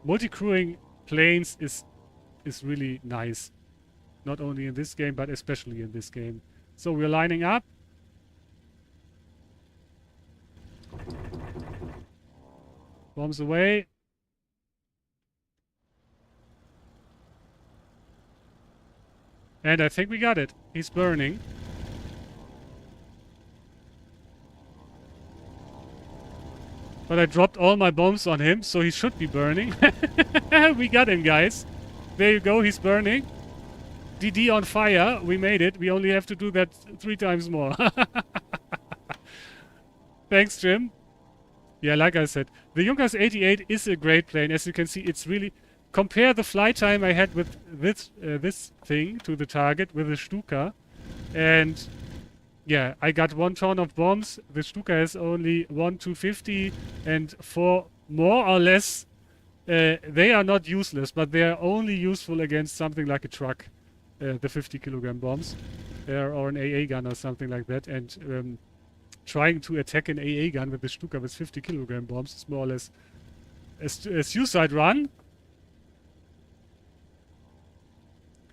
multi-crewing planes is really nice. Not only in this game, but especially in this game. So we're lining up. Bombs away. And I think we got it. He's burning. But I dropped all my bombs on him, so he should be burning. We got him, guys. There you go, he's burning. DD on fire. We made it. We only have to do that 3 times more. Thanks, Jim. Yeah, like I said, the Junkers 88 is a great plane. As you can see, it's really... Compare the flight time I had with this thing to the target with the Stuka. And Yeah, I got 1 ton of bombs. The Stuka has only 250, and for more or less, they are not useless, but they are only useful against something like a truck, the 50-kilogram bombs, or an AA gun or something like that. And trying to attack an AA gun with the Stuka with 50-kilogram bombs is more or less a suicide run.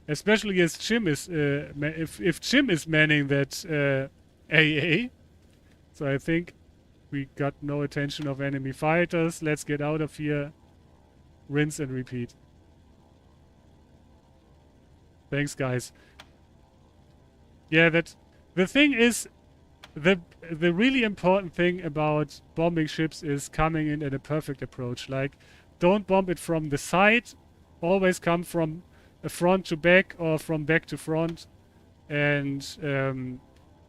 Especially as Jim is, if Jim is manning that AA. So I think we got no attention of enemy fighters. Let's get out of here. Rinse and repeat. Thanks, guys. Yeah, the thing is, the really important thing about bombing ships is coming in at a perfect approach. Like, don't bomb it from the side. Always come from front to back or from back to front, and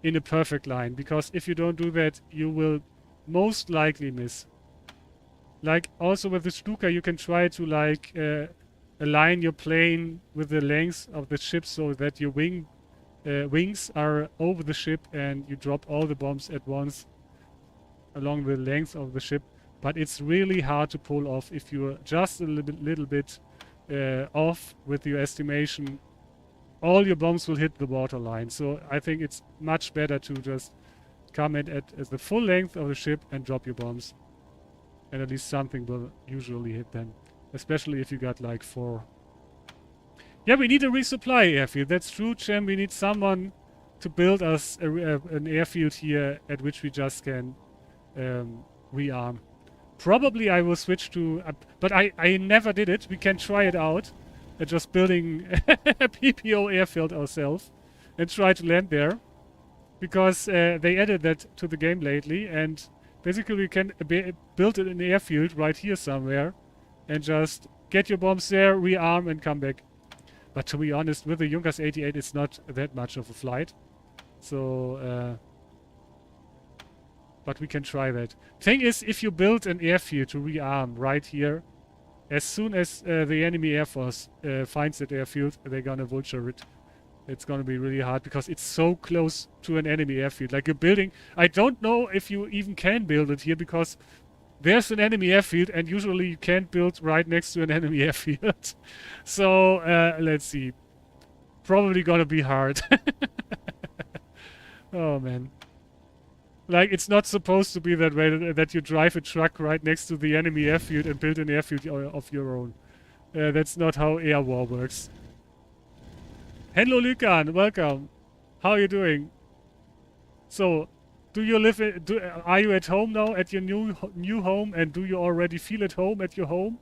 in a perfect line. Because if you don't do that, you will most likely miss. Like, also with the Stuka, you can try to like align your plane with the length of the ship so that your wings are over the ship and you drop all the bombs at once along the length of the ship. But it's really hard to pull off if you're just a little bit off with your estimation. All your bombs will hit the waterline. So I think it's much better to just come in at the full length of the ship and drop your bombs. And at least something will usually hit them. Especially if you got like 4. Yeah, we need a resupply airfield. That's true, Cem. We need someone to build us an airfield here at which we just can rearm. Probably I will switch to... but I never did it. We can try it out. Just building a PPO airfield ourselves. And try to land there. Because they added that to the game lately. And basically we can build an airfield right here somewhere. And just get your bombs there, rearm and come back. But to be honest, with the Junkers 88, it's not that much of a flight. So, but we can try that. Thing is, if you build an airfield to rearm right here, as soon as the enemy air force finds that airfield, they're gonna vulture it. It's gonna be really hard because it's so close to an enemy airfield. Like you're building... I don't know if you even can build it here because there's an enemy airfield and usually you can't build right next to an enemy airfield. So, let's see. Probably gonna be hard. Oh, man. Like, it's not supposed to be that way, that you drive a truck right next to the enemy airfield and build an airfield of your own. That's not how air war works. Hello, Lucan. Welcome. How are you doing? So... do you live are you at home now at your new home, and do you already feel at home at your home?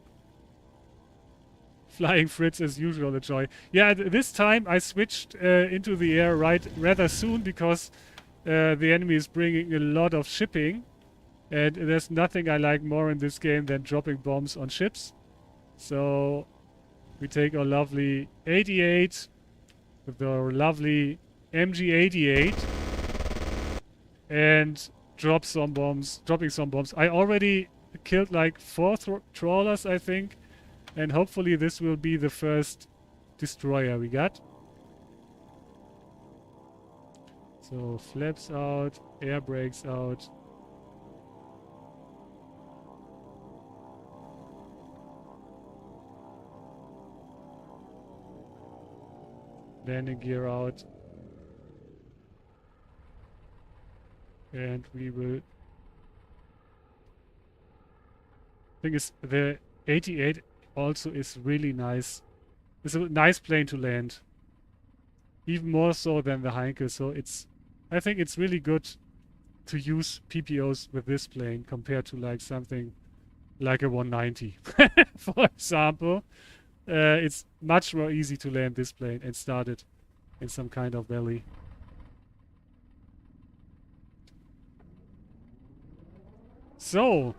Flying Fritz as usual, a joy. Yeah, this time I switched into the air rather soon because the enemy is bringing a lot of shipping, and there's nothing I like more in this game than dropping bombs on ships. So we take our lovely 88 with our lovely MG88. And dropping some bombs. I already killed like 4 trawlers, I think. And hopefully this will be the first destroyer we got. So flaps out, air brakes out. Landing gear out. And we will... thing is, the 88 also is really nice. It's a nice plane to land. Even more so than the Heinkel, so it's... I think it's really good to use PPOs with this plane compared to like something like a 190. For example. It's much more easy to land this plane and start it in some kind of valley. So,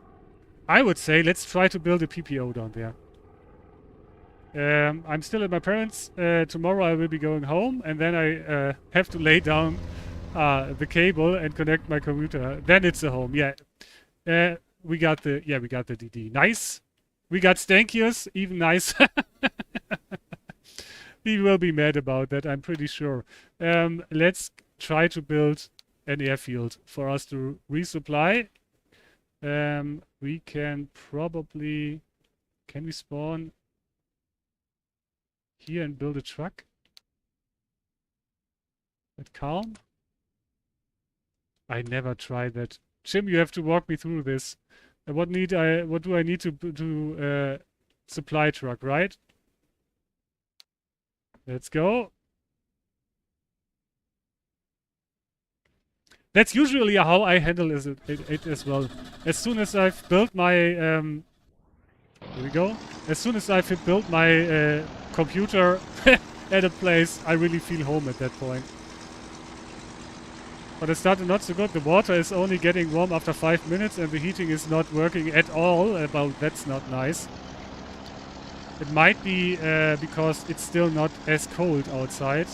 I would say let's try to build a PPO down there. I'm still at my parents'. Tomorrow I will be going home, and then I have to lay down the cable and connect my computer. Then it's a home. Yeah, we got the DD. Nice. We got Stankius. Even nice. He will be mad about that, I'm pretty sure. Let's try to build an airfield for us to resupply. We can probably... Can we spawn here and build a truck? At Calm? I never tried that. Jim, you have to walk me through this. What do I need to supply truck, right? Let's go. That's usually how I handle it as well. As soon as I've built my here we go. As soon as I've built my computer at a place, I really feel home at that point. But it started not so good. The water is only getting warm after 5 minutes and the heating is not working at all. Well, that's not nice. It might be because it's still not as cold outside.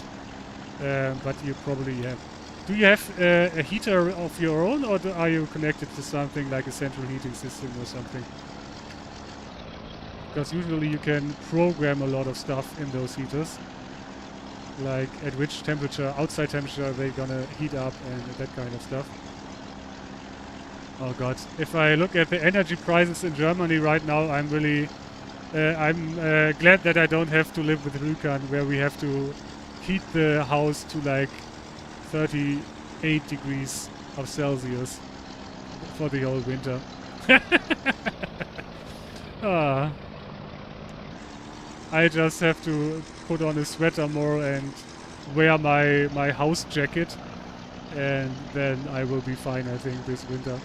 But you probably have... Do you have a heater of your own, or are you connected to something like a central heating system or something? Because usually you can program a lot of stuff in those heaters. Like at which temperature, outside temperature, they're gonna heat up and that kind of stuff. Oh god. If I look at the energy prices in Germany right now, I'm really... I'm glad that I don't have to live with Rükan, where we have to heat the house to like 38 degrees of Celsius for the whole winter. I just have to put on a sweater more and wear my house jacket, and then I will be fine, I think, this winter.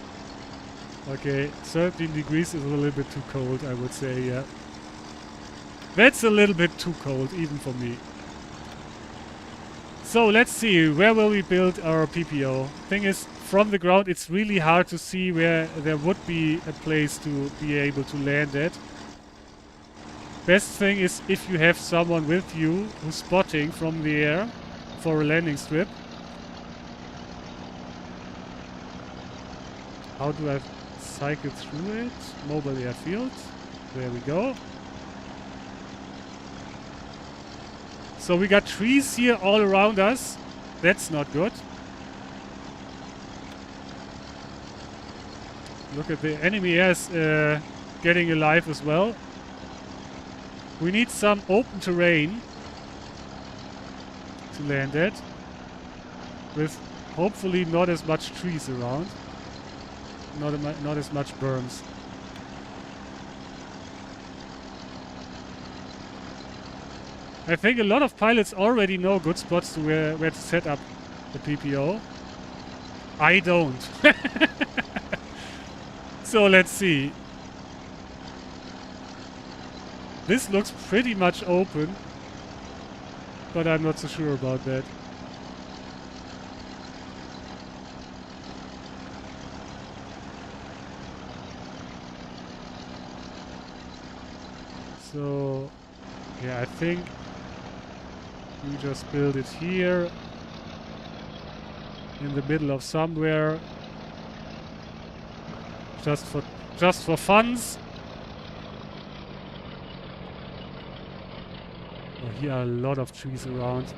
Okay, 13 degrees is a little bit too cold, I would say, yeah. That's a little bit too cold, even for me. So let's see, where will we build our PPO? Thing is, from the ground it's really hard to see where there would be a place to be able to land at. Best thing is if you have someone with you who's spotting from the air for a landing strip. How do I cycle through it? Mobile airfield. There we go. So we got trees here all around us. That's not good. Look at the enemy air's getting alive as well. We need some open terrain to land at, with hopefully not as much trees around, not as much berms. I think a lot of pilots already know good spots to where to set up the PPO. I don't. So let's see. This looks pretty much open, but I'm not so sure about that. So, yeah, I think we just build it here in the middle of somewhere, just for funs. Oh, here are a lot of trees around.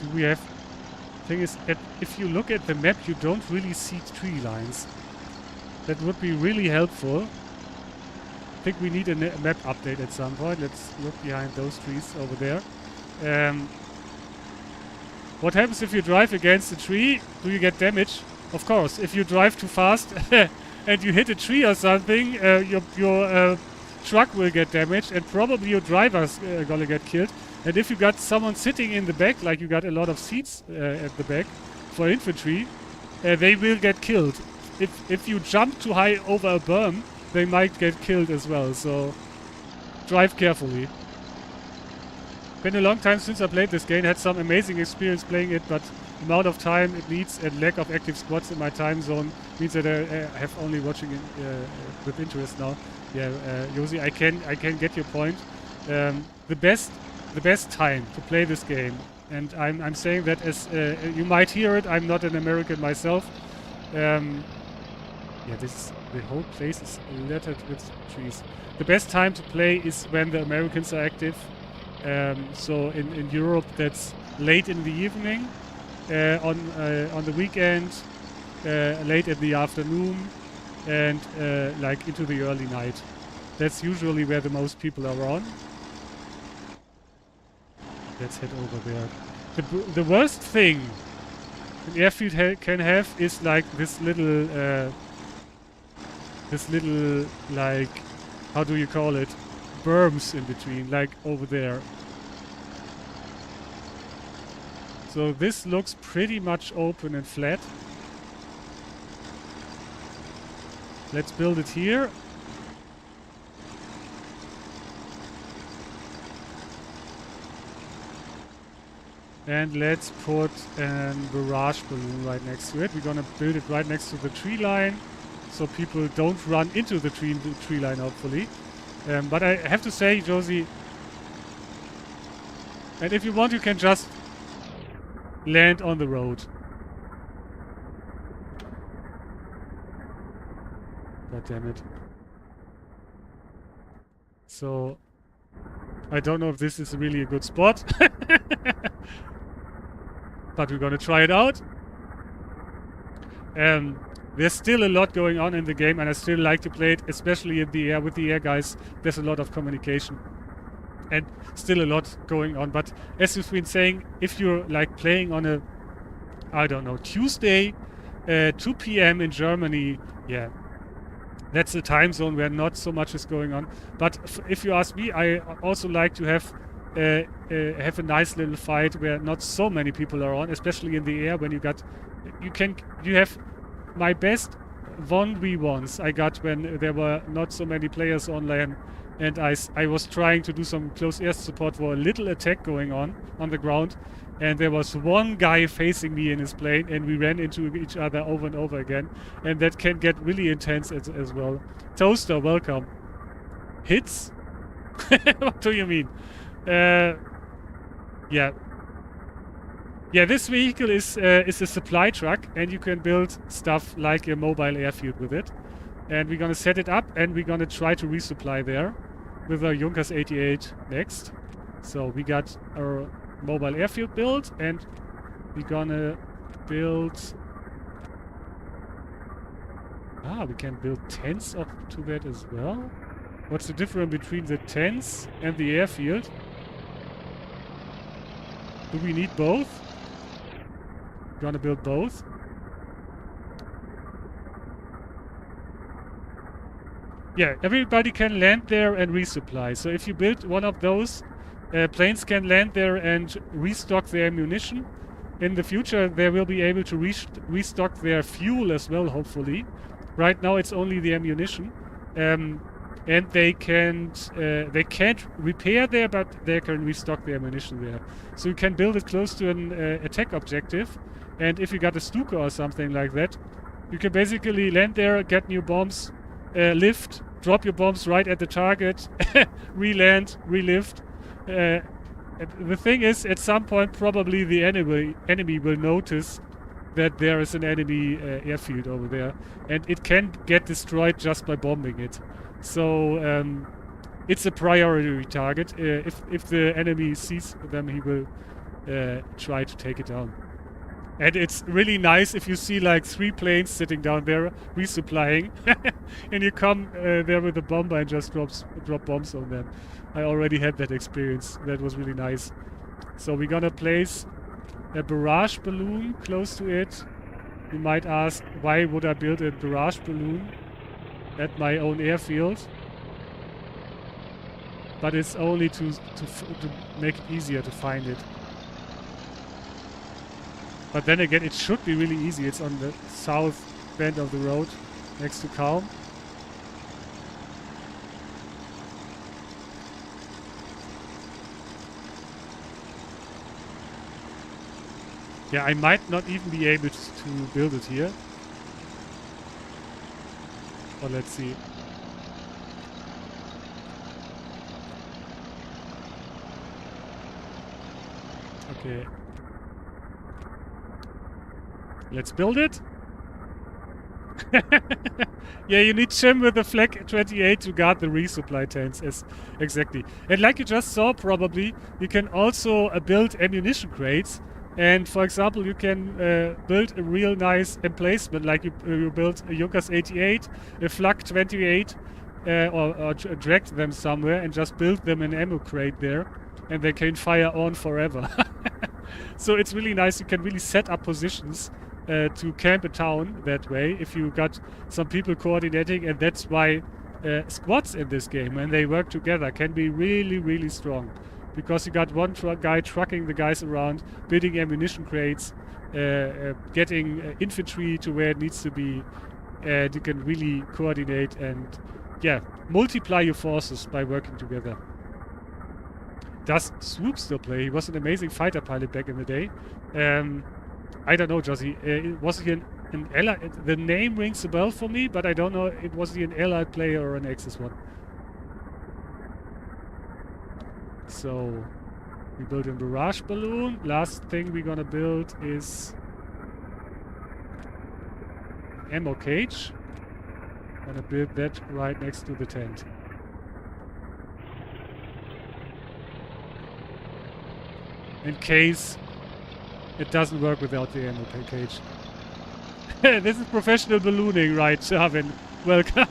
Do we have... Thing is, if you look at the map, you don't really see tree lines. That would be really helpful. I think we need a map update at some point. Let's look behind those trees over there. What happens if you drive against a tree? Do you get damage? Of course, if you drive too fast and you hit a tree or something, your truck will get damaged, and probably your driver's gonna get killed. And if you got someone sitting in the back, like you got a lot of seats at the back for infantry, they will get killed. If you jump too high over a berm, they might get killed as well. So drive carefully. Been a long time since I played this game. Had some amazing experience playing it, but the amount of time it needs and lack of active squads in my time zone means that I have only watching it with interest now. Yeah, Josi, I can get your point. The best time to play this game, and I'm saying that as you might hear it. I'm not an American myself. Yeah, the whole place is littered with trees. The best time to play is when the Americans are active. So in Europe, that's late in the evening. On the weekend, late in the afternoon, and like into the early night. That's usually where the most people are on. Let's head over there. The worst thing an airfield can have is like this little like, how do you call it? Berms in between, like over there. So this looks pretty much open and flat. Let's build it here. And let's put a barrage balloon right next to it. We're gonna build it right next to the tree line, so people don't run into the tree line, hopefully. But I have to say, Josie, and if you want, you can just land on the road. God damn it. So, I don't know if this is really a good spot. But we're gonna try it out. There's still a lot going on in the game, and I still like to play it, especially in the air. With the air guys, there's a lot of communication. And still a lot going on. But as you've been saying, if you're like playing on a, I don't know, Tuesday, 2 p.m. in Germany, yeah, that's a time zone where not so much is going on. But if you ask me, I also like to have a nice little fight where not so many people are on, especially in the air. When you have my best 1v1s I got when there were not so many players online, and I was trying to do some close air support for a little attack going on the ground, and there was one guy facing me in his plane, and we ran into each other over and over again, and that can get really intense as well. Toaster, welcome. Hits? What do you mean? Yeah. Yeah, this vehicle is a supply truck, and you can build stuff like a mobile airfield with it. And we're gonna set it up, and we're gonna try to resupply there with our Junkers 88 next. So we got our mobile airfield built, and we're gonna build... we can build tents up to that as well. What's the difference between the tents and the airfield? Do we need both? Gonna build both. Yeah, everybody can land there and resupply. So if you build one of those, planes can land there and restock their ammunition. In the future, they will be able to restock their fuel as well, hopefully. Right now, it's only the ammunition. And they can't repair there, but they can restock their ammunition there. So you can build it close to an attack objective. And if you got a Stuka or something like that, you can basically land there, get new bombs, lift, drop your bombs right at the target, re-land, re-lift. The thing is, at some point, probably the enemy will notice that there is an enemy airfield over there, and it can get destroyed just by bombing it. So it's a priority target. If the enemy sees them, he will try to take it down. And it's really nice if you see like 3 planes sitting down there resupplying, and you come there with a bomber and just drop bombs on them. I already had that experience. That was really nice. So we're gonna place a barrage balloon close to it. You might ask, why would I build a barrage balloon at my own airfield? But it's only to make it easier to find it. But then again, it should be really easy. It's on the south bend of the road, next to Calm. Yeah, I might not even be able to build it here. But let's see. Okay. Let's build it. Yeah, you need Jim with the Flak 28 to guard the resupply tanks. Exactly. And like you just saw, probably, you can also build ammunition crates. And for example, you can build a real nice emplacement, like you built a Junkers 88, a Flak 28, or drag them somewhere and just build them an ammo crate there, and they can fire on forever. So it's really nice. You can really set up positions to camp a town that way if you got some people coordinating, and that's why squads in this game, when they work together, can be really, really strong. Because you got one guy trucking the guys around, building ammunition crates, getting infantry to where it needs to be, and you can really coordinate and, yeah, multiply your forces by working together. Does Swoop still play? He was an amazing fighter pilot back in the day. I don't know, Josie. Was he an Allied? The name rings a bell for me, but I don't know. Was he an Allied player or an Axis one? So we built a barrage balloon. Last thing we're gonna build is an ammo cage. Gonna build that right next to the tent. In case it doesn't work without the ammo cage. This is professional ballooning, right, Shavin? Welcome.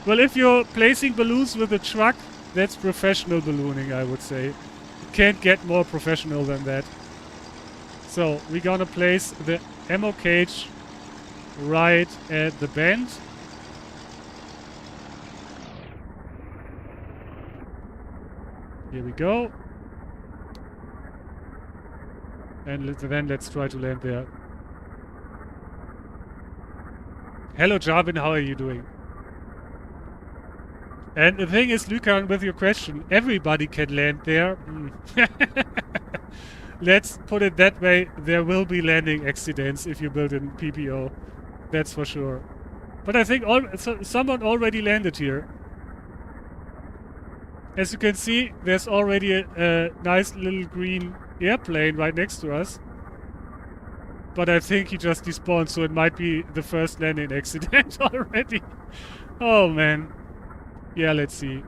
Well, if you're placing balloons with a truck, that's professional ballooning, I would say. You can't get more professional than that. So, we're gonna place the ammo cage right at the bend. Here we go. And then let's try to land there. Hello, Jarvin, how are you doing? And the thing is, Lucan, with your question, everybody can land there. Let's put it that way. There will be landing accidents if you build in PPO. That's for sure. But I think someone already landed here. As you can see, there's already a nice little green airplane right next to us. But I think he just despawned, so it might be the first landing accident already. Oh, man. Yeah, let's see.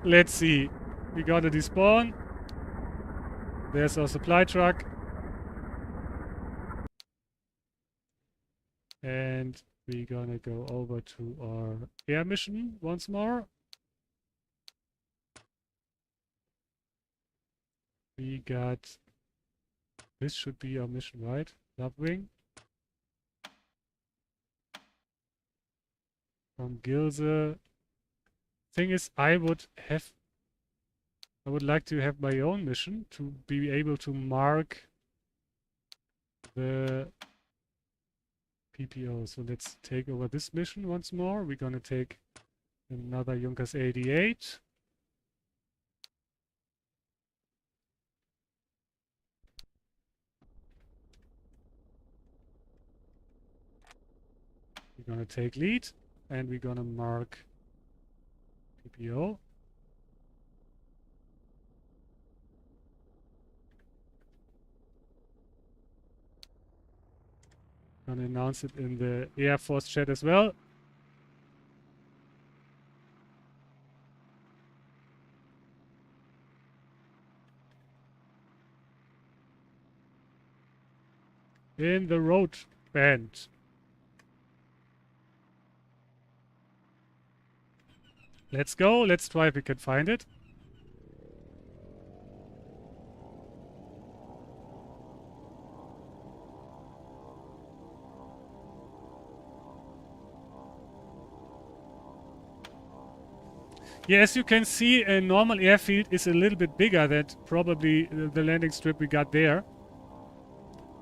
Let's see. We got a despawn. There's our supply truck. And we're gonna go over to our air mission once more. We got... This should be our mission, right? Upwing. From Gilze. Thing is, I would like to have my own mission to be able to mark the PPO. So let's take over this mission once more. We're gonna take another Junkers 88. We're gonna take lead and we're gonna mark PPO. Gonna announce it in the Air Force chat as well. In the road band. Let's go. Let's try if we can find it. Yeah, as you can see, a normal airfield is a little bit bigger than probably the landing strip we got there.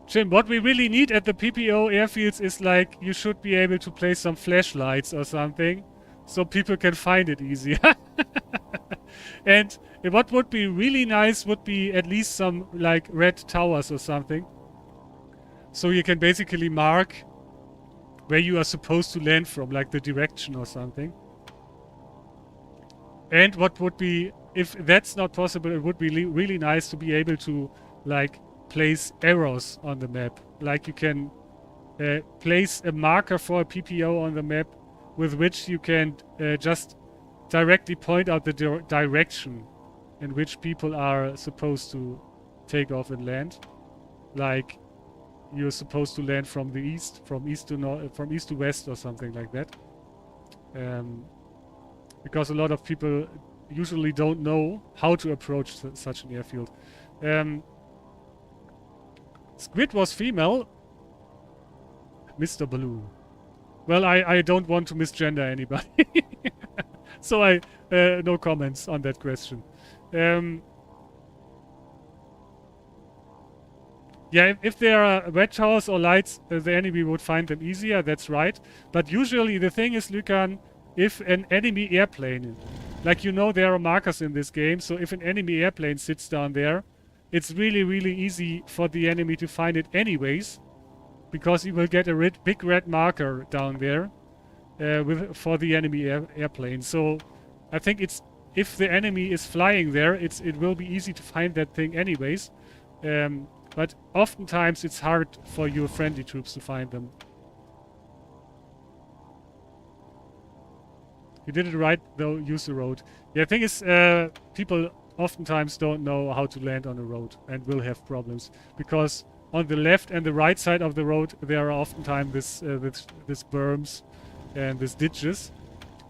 Jim, what we really need at the PPO airfields is like, you should be able to place some flashlights or something, so people can find it easier. And what would be really nice would be at least some like red towers or something. So you can basically mark where you are supposed to land from, like the direction or something. And what would be, if that's not possible, it would be really nice to be able to like place arrows on the map. Like you can place a marker for a PPO on the map with which you can just directly point out the direction in which people are supposed to take off and land. Like you're supposed to land from the east, from east to north, from east to west or something like that. Because a lot of people usually don't know how to approach such an airfield. Squid was female. Mr. Balloon. Well, I don't want to misgender anybody. So no comments on that question. Yeah, if there are red towers or lights, the enemy would find them easier, that's right. But usually the thing is, Lucan, if an enemy airplane, like you know there are markers in this game, so if an enemy airplane sits down there, it's really, really easy for the enemy to find it anyways, because you will get a big red marker down there for the enemy airplane. So I think it's, if the enemy is flying there, it will be easy to find that thing anyways. But oftentimes it's hard for your friendly troops to find them. You did it right, though, use the road. Yeah, the thing is, people oftentimes don't know how to land on a road and will have problems. Because on the left and the right side of the road, there are oftentimes this berms and these ditches.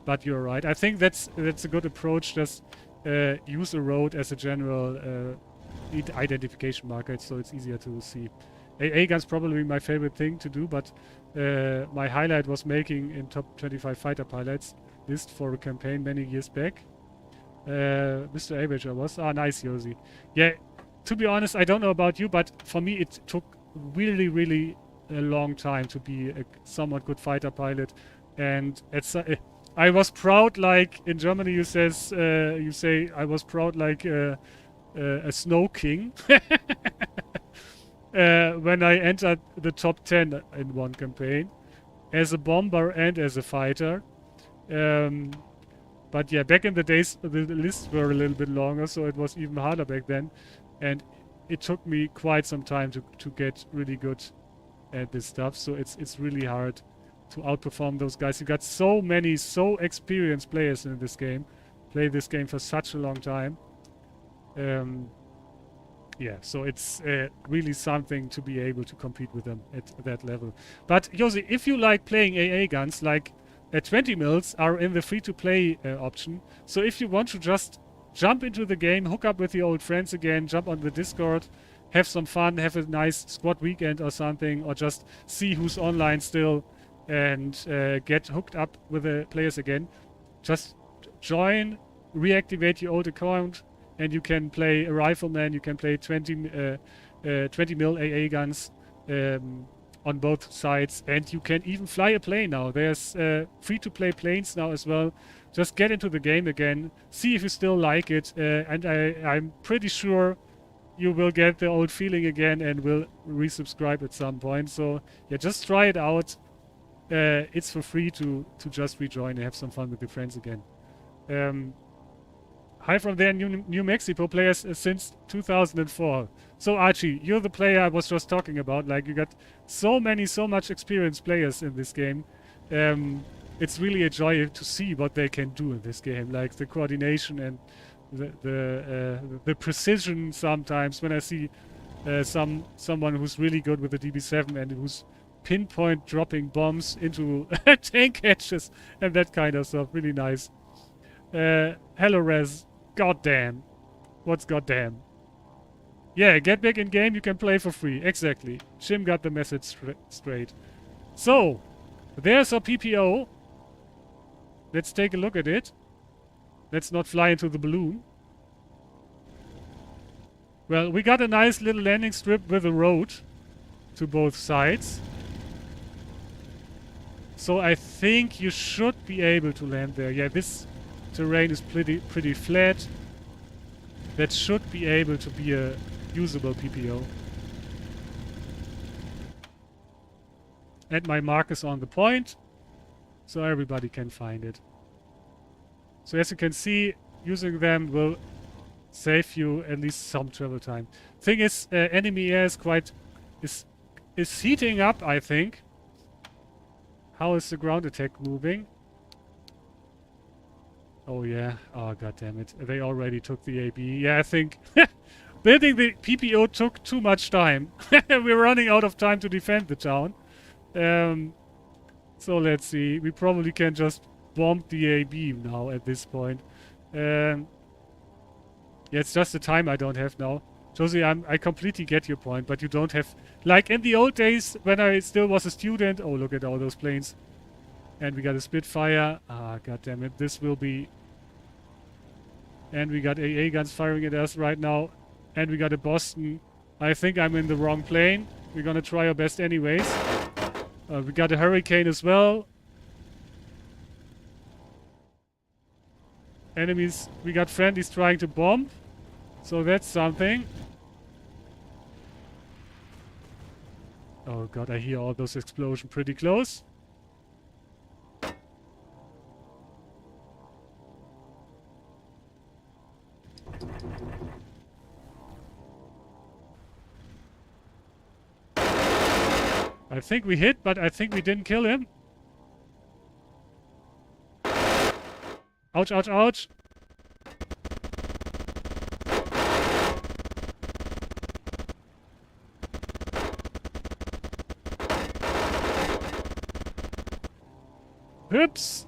But you're right. I think that's a good approach. Just use a road as a general identification marker, so it's easier to see. AA gun's probably my favorite thing to do, but my highlight was making in top 25 fighter pilots list for a campaign many years back. Mr. Average I was. Ah, nice, Yosi. Yeah, to be honest, I don't know about you, but for me it took really, really a long time to be a somewhat good fighter pilot. And I was proud, like in Germany you say I was proud like a snow king when I entered the top 10 in one campaign as a bomber and as a fighter. But yeah, back in the days the lists were a little bit longer, so it was even harder back then, and it took me quite some time to get really good at this stuff. So it's really hard to outperform those guys. You got so many so experienced players in this game, play this game for such a long time. Yeah, so it's really something to be able to compete with them at that level. But Josi, if you like playing AA guns, like 20 mils are in the free-to-play option. So if you want to just jump into the game, hook up with your old friends again, jump on the Discord, have some fun, have a nice squad weekend or something, or just see who's online still and get hooked up with the players again, just join, reactivate your old account, and you can play a rifleman, you can play 20 mil AA guns on both sides, and you can even fly a plane now. There's free-to-play planes now as well. Just get into the game again, see if you still like it, and I'm pretty sure you will get the old feeling again and will resubscribe at some point. So yeah, just try it out. It's for free to just rejoin and have some fun with your friends again. Hi from there, New Mexico players since 2004. So Archie, you're the player I was just talking about. Like, you got so much experienced players in this game. It's really a joy to see what they can do in this game. Like the coordination and the precision sometimes. When I see someone who's really good with the DB7 and who's pinpoint dropping bombs into tank hatches and that kind of stuff. Really nice. Hello Rez. Goddamn. What's goddamn? Yeah, get back in game, you can play for free. Exactly. Shim got the message straight. So, there's our PPO. Let's take a look at it. Let's not fly into the balloon. Well, we got a nice little landing strip with a road to both sides. So I think you should be able to land there. Yeah, this terrain is pretty flat. That should be able to be a usable PPO. And my mark is on the point, so everybody can find it. So as you can see, using them will save you at least some travel time. Thing is, enemy air is quite... is heating up, I think. How is the ground attack moving? Oh yeah. Oh god damn it. They already took the AB. Yeah, I think building the PPO took too much time. We're running out of time to defend the town. So let's see. We probably can just bomb the AB now at this point. Yeah, it's just the time I don't have now. Josie, I completely get your point, but you don't have... Like in the old days, when I still was a student... Oh, look at all those planes. And we got a Spitfire. Ah, goddammit. This will be... And we got AA guns firing at us right now. And we got a Boston. I think I'm in the wrong plane. We're gonna try our best anyways. We got a Hurricane as well. Enemies... We got friendlies trying to bomb. So that's something. Oh god, I hear all those explosions pretty close. I think we hit, but I think we didn't kill him. Ouch, ouch, ouch. Oops.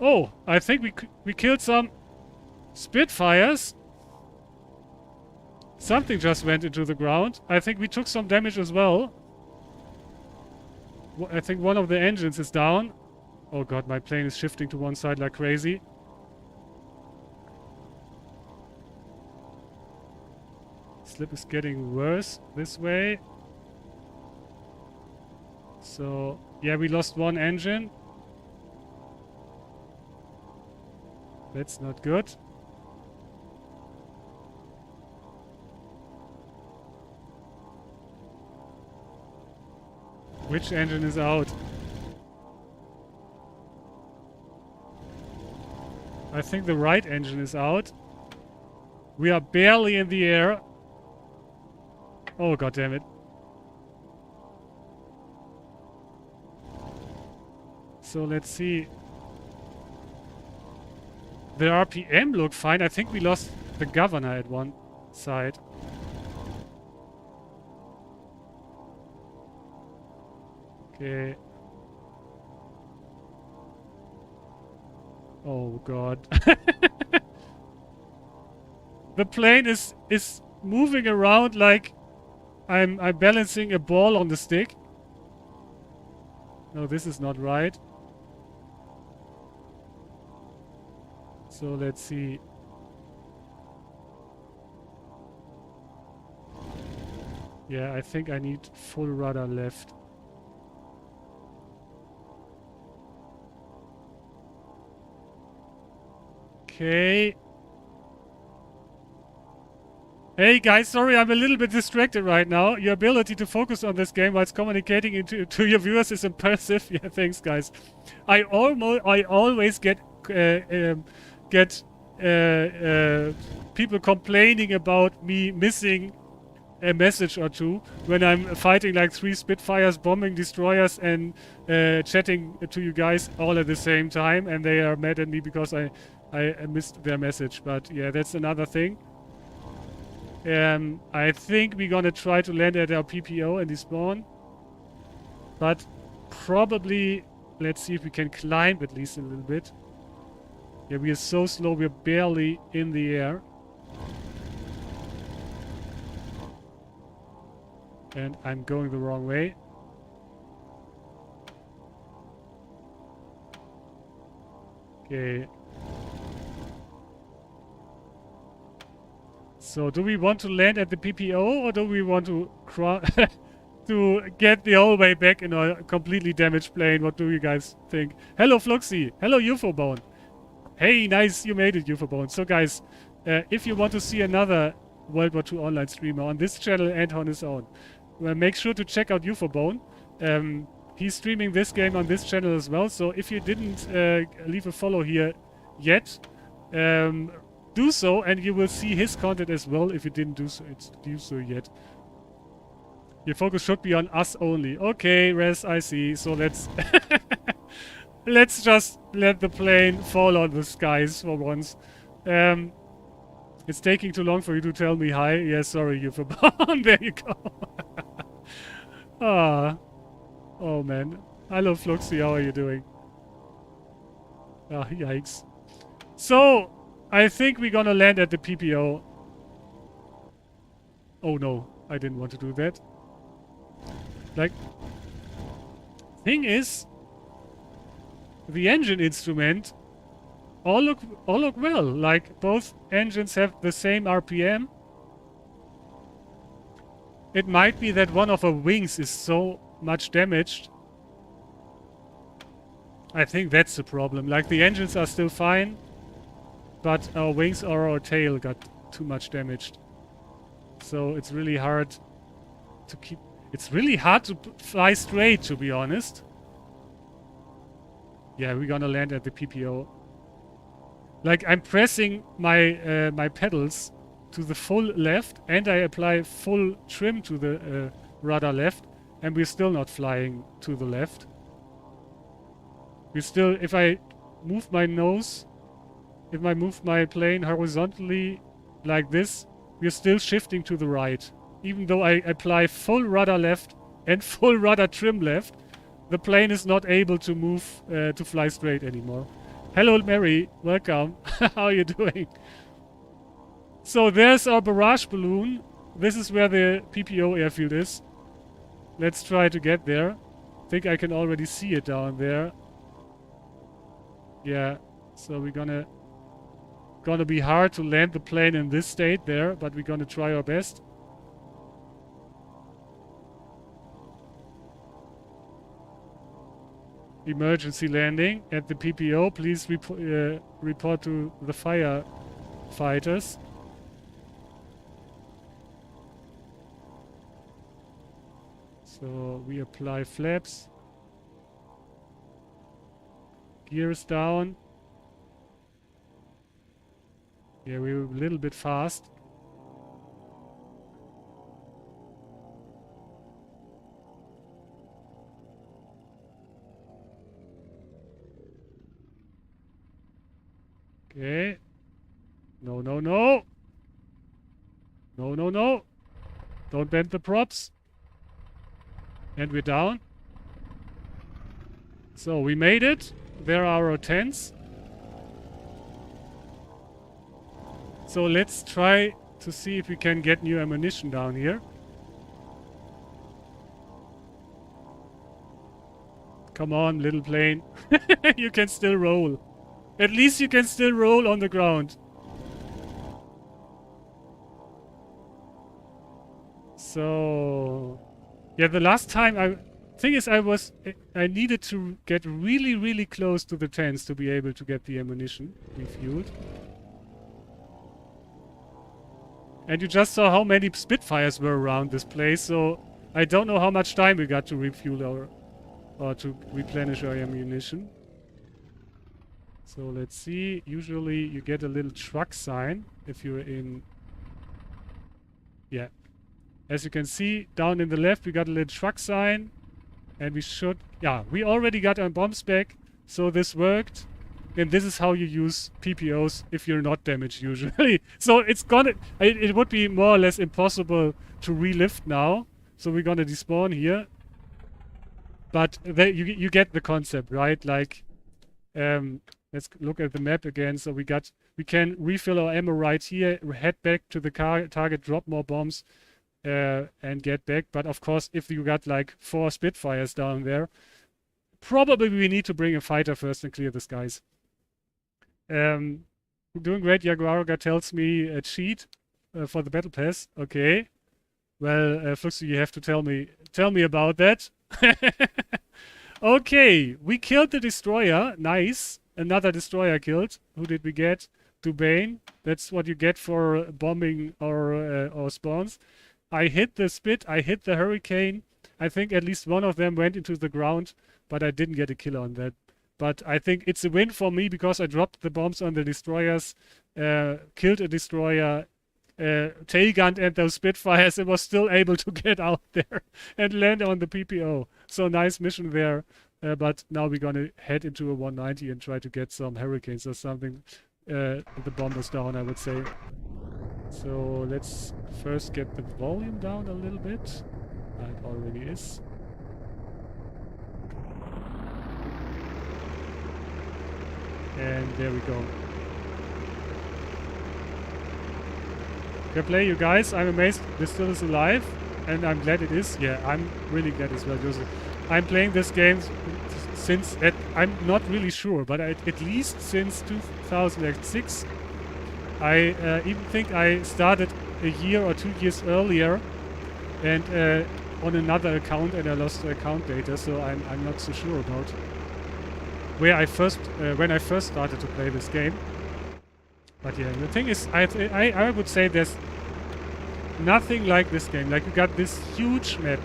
Oh, I think we killed some Spitfires. Something just went into the ground. I think we took some damage as well. I think one of the engines is down. Oh god, my plane is shifting to one side like crazy. Slip is getting worse this way. So, yeah, we lost one engine. That's not good. Which engine is out? I think the right engine is out. We are barely in the air. Oh, god damn it. So let's see. The RPM looked fine. I think we lost the governor at one side. Okay. Oh god. The plane is moving around like I'm balancing a ball on the stick. No, this is not right. So let's see. Yeah, I think I need full rudder left. Okay. Hey guys, sorry I'm a little bit distracted right now. Your ability to focus on this game whilst communicating to your viewers is impressive. Yeah, thanks guys. I always get people complaining about me missing a message or two when I'm fighting like 3 Spitfires, bombing destroyers, and chatting to you guys all at the same time, and they are mad at me because I missed their message. But yeah, that's another thing. I think we're gonna try to land at our PPO and despawn, but probably let's see if we can climb at least a little bit. Yeah, we are so slow, we're barely in the air. And I'm going the wrong way. Okay. So, do we want to land at the PPO, or do we want to to get the whole way back in a completely damaged plane? What do you guys think? Hello, Fluxy. Hello, UFO Bone. Hey, nice, you made it, UFO Bone. So, guys, if you want to see another World War II online streamer on this channel and on his own, make sure to check out UFO Bone. He's streaming this game on this channel as well. So if you didn't leave a follow here yet, do so, and you will see his content as well. If you didn't do so yet. Your focus should be on us only. Okay, Res, I see. So let's let's just let the plane fall on the skies for once. It's taking too long for you to tell me hi. Yeah, sorry, you've born. There you go. Ah. Oh man. Hello Fluxy, how are you doing? Ah, yikes. So, I think we're gonna land at the PPO. Oh no, I didn't want to do that. Like, thing is, the engine instrument all look well. Like, both engines have the same RPM. It might be that one of our wings is so much damaged. I think that's the problem. Like, the engines are still fine, but our wings or our tail got too much damaged. So it's really hard to keep... It's really hard to fly straight, to be honest. Yeah, we're gonna land at the PPO. Like, I'm pressing my my pedals to the full left, and I apply full trim to the rudder left, and we're still not flying to the left. We're still... If I move my nose, if I move my plane horizontally like this, we're still shifting to the right. Even though I apply full rudder left and full rudder trim left, the plane is not able to move to fly straight anymore. Hello, Mary. Welcome. How are you doing? So there's our barrage balloon. This is where the PPO airfield is. Let's try to get there. I think I can already see it down there. Yeah. So we're gonna be hard to land the plane in this state there, but we're gonna try our best. Emergency landing at the PPO. Please report to the firefighters. So we apply flaps. Gears down. Yeah, we're a little bit fast. Okay. No, no, no. No, no, no. Don't bend the props. And we're down. So we made it. There are our tents. So let's try to see if we can get new ammunition down here. Come on, little plane. You can still roll. At least you can still roll on the ground. So... yeah, the last time thing is I needed to get really, really close to the tents to be able to get the ammunition refueled. And you just saw how many Spitfires were around this place, so I don't know how much time we got to refuel or to replenish our ammunition. So let's see. Usually you get a little truck sign if you're in... yeah. As you can see, down in the left we got a little truck sign. And we should... yeah, we already got our bombs back, so this worked. And this is how you use PPOs if you're not damaged usually. So it's gonna... it would be more or less impossible to relift now. So we're gonna despawn here. But you get the concept, right? Like... let's look at the map again. So we can refill our ammo right here, head back to the target, drop more bombs, and get back. But of course, if you got like 4 Spitfires down there, probably we need to bring a fighter first and clear the skies. Doing great. Jaguaruga tells me a cheat for the battle pass. Okay. Well, Fluxy, you have to tell me about that. Okay, we killed the destroyer. Nice. Another destroyer killed. Who did we get? Dubane. That's what you get for bombing our spawns. I hit the Spit. I hit the Hurricane. I think at least one of them went into the ground, but I didn't get a kill on that. But I think it's a win for me because I dropped the bombs on the destroyers, killed a destroyer, tail-gunned at those Spitfires and was still able to get out there and land on the PPO. So nice mission there. But now we're gonna head into a 190 and try to get some Hurricanes or something. The bombers down, I would say. So let's first get the volume down a little bit. It already is. And there we go. Fair play, you guys. I'm amazed this still is alive. And I'm glad it is. Yeah, I'm really glad as well, Joseph. I'm playing this game since... I'm not really sure, but at least since 2006. I even think I started a year or 2 years earlier and on another account, and I lost the account data, so I'm not so sure about where I first when I first started to play this game. But yeah, the thing is, I would say there's nothing like this game. Like, you got this huge map,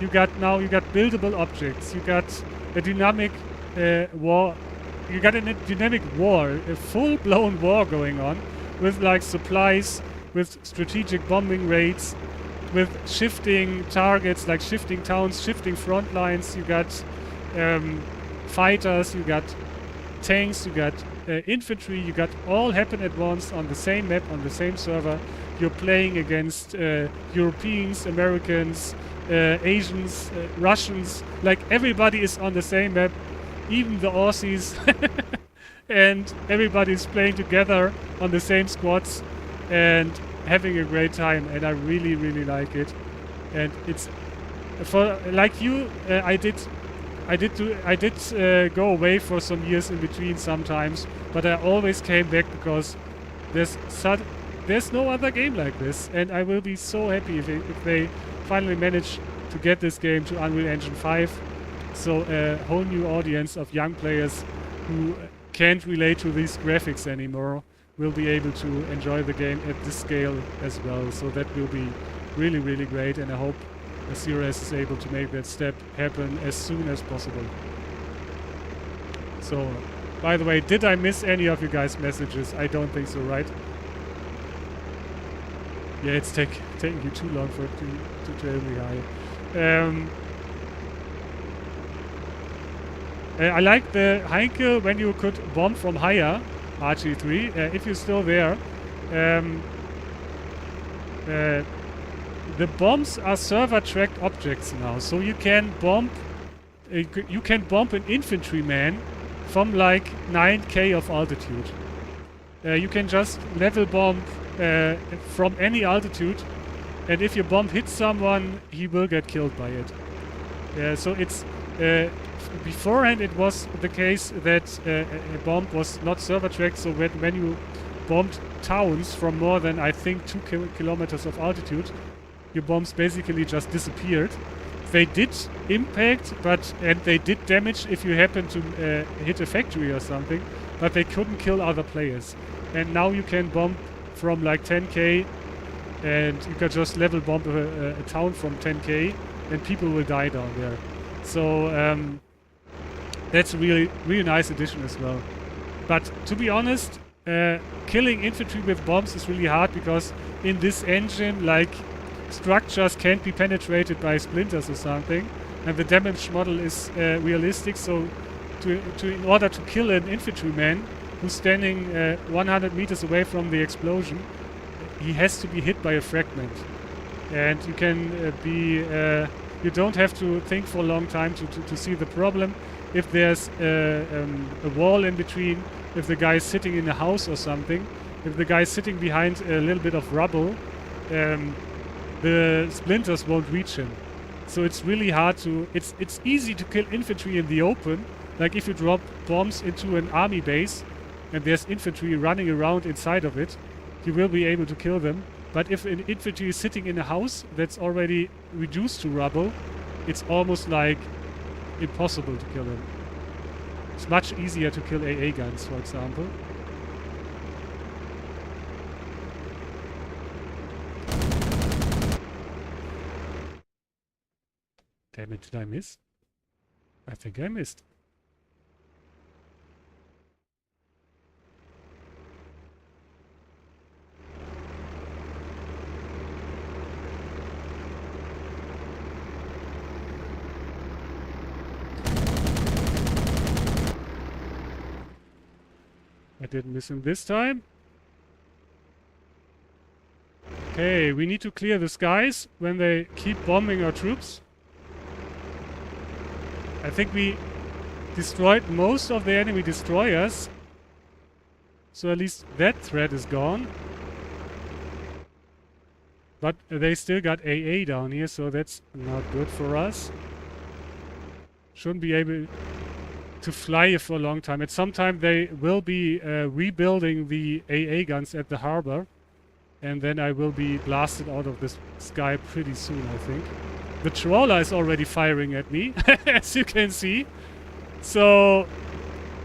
you got buildable objects, you got a dynamic war, you got a dynamic war, a full-blown war going on with like supplies, with strategic bombing raids, with shifting targets, like shifting towns, shifting front lines. You got fighters, you got tanks, you got infantry, you got all happen at once on the same map, on the same server. You're playing against Europeans, Americans, Asians, Russians, like everybody is on the same map, even the Aussies, and everybody's playing together on the same squads and having a great time, and I really, really like it. And it's for like you, I did go away for some years in between sometimes, but I always came back because there's no other game like this, and I will be so happy if they finally manage to get this game to Unreal Engine 5, so a whole new audience of young players who can't relate to these graphics anymore will be able to enjoy the game at this scale as well. So that will be really, really great, and I hope the CRS is able to make that step happen as soon as possible. So, by the way, did I miss any of you guys' messages? I don't think so, right? Yeah, it's taking you too long for it to tell me hi. I like the Heinkel when you could bomb from higher, RG3, if you're still there. The bombs are server-tracked objects now, so you can bomb an infantryman from like 9k of altitude. You can just level bomb from any altitude, and if your bomb hits someone, he will get killed by it. So it's beforehand it was the case that a bomb was not server tracked, so when you bombed towns from more than, I think, 2 kilometers of altitude, your bombs basically just disappeared. They did impact, and they did damage if you happen to hit a factory or something, but they couldn't kill other players. And now you can bomb from like 10k, and you can just level bomb a town from 10k, and people will die down there. So that's a really, really nice addition as well. But to be honest, killing infantry with bombs is really hard, because in this engine, like, structures can't be penetrated by splinters or something, and the damage model is realistic. So in order to kill an infantryman who's standing 100 meters away from the explosion, he has to be hit by a fragment. And you can you don't have to think for a long time to see the problem. If there's a wall in between, if the guy is sitting in a house or something, if the guy is sitting behind a little bit of rubble, the splinters won't reach him. So it's really hard to... It's easy to kill infantry in the open. Like if you drop bombs into an army base and there's infantry running around inside of it, you will be able to kill them. But if an infantry is sitting in a house that's already reduced to rubble, it's almost like impossible to kill them. It's much easier to kill AA guns, for example. Damn it, did I miss? I think I missed. I didn't miss him this time. Okay, we need to clear the skies when they keep bombing our troops. I think we destroyed most of the enemy destroyers. So at least that threat is gone. But they still got AA down here, so that's not good for us. Shouldn't be able to fly here for a long time. At some time they will be rebuilding the AA guns at the harbor. And then I will be blasted out of the sky pretty soon, I think. The trawler is already firing at me, as you can see. So,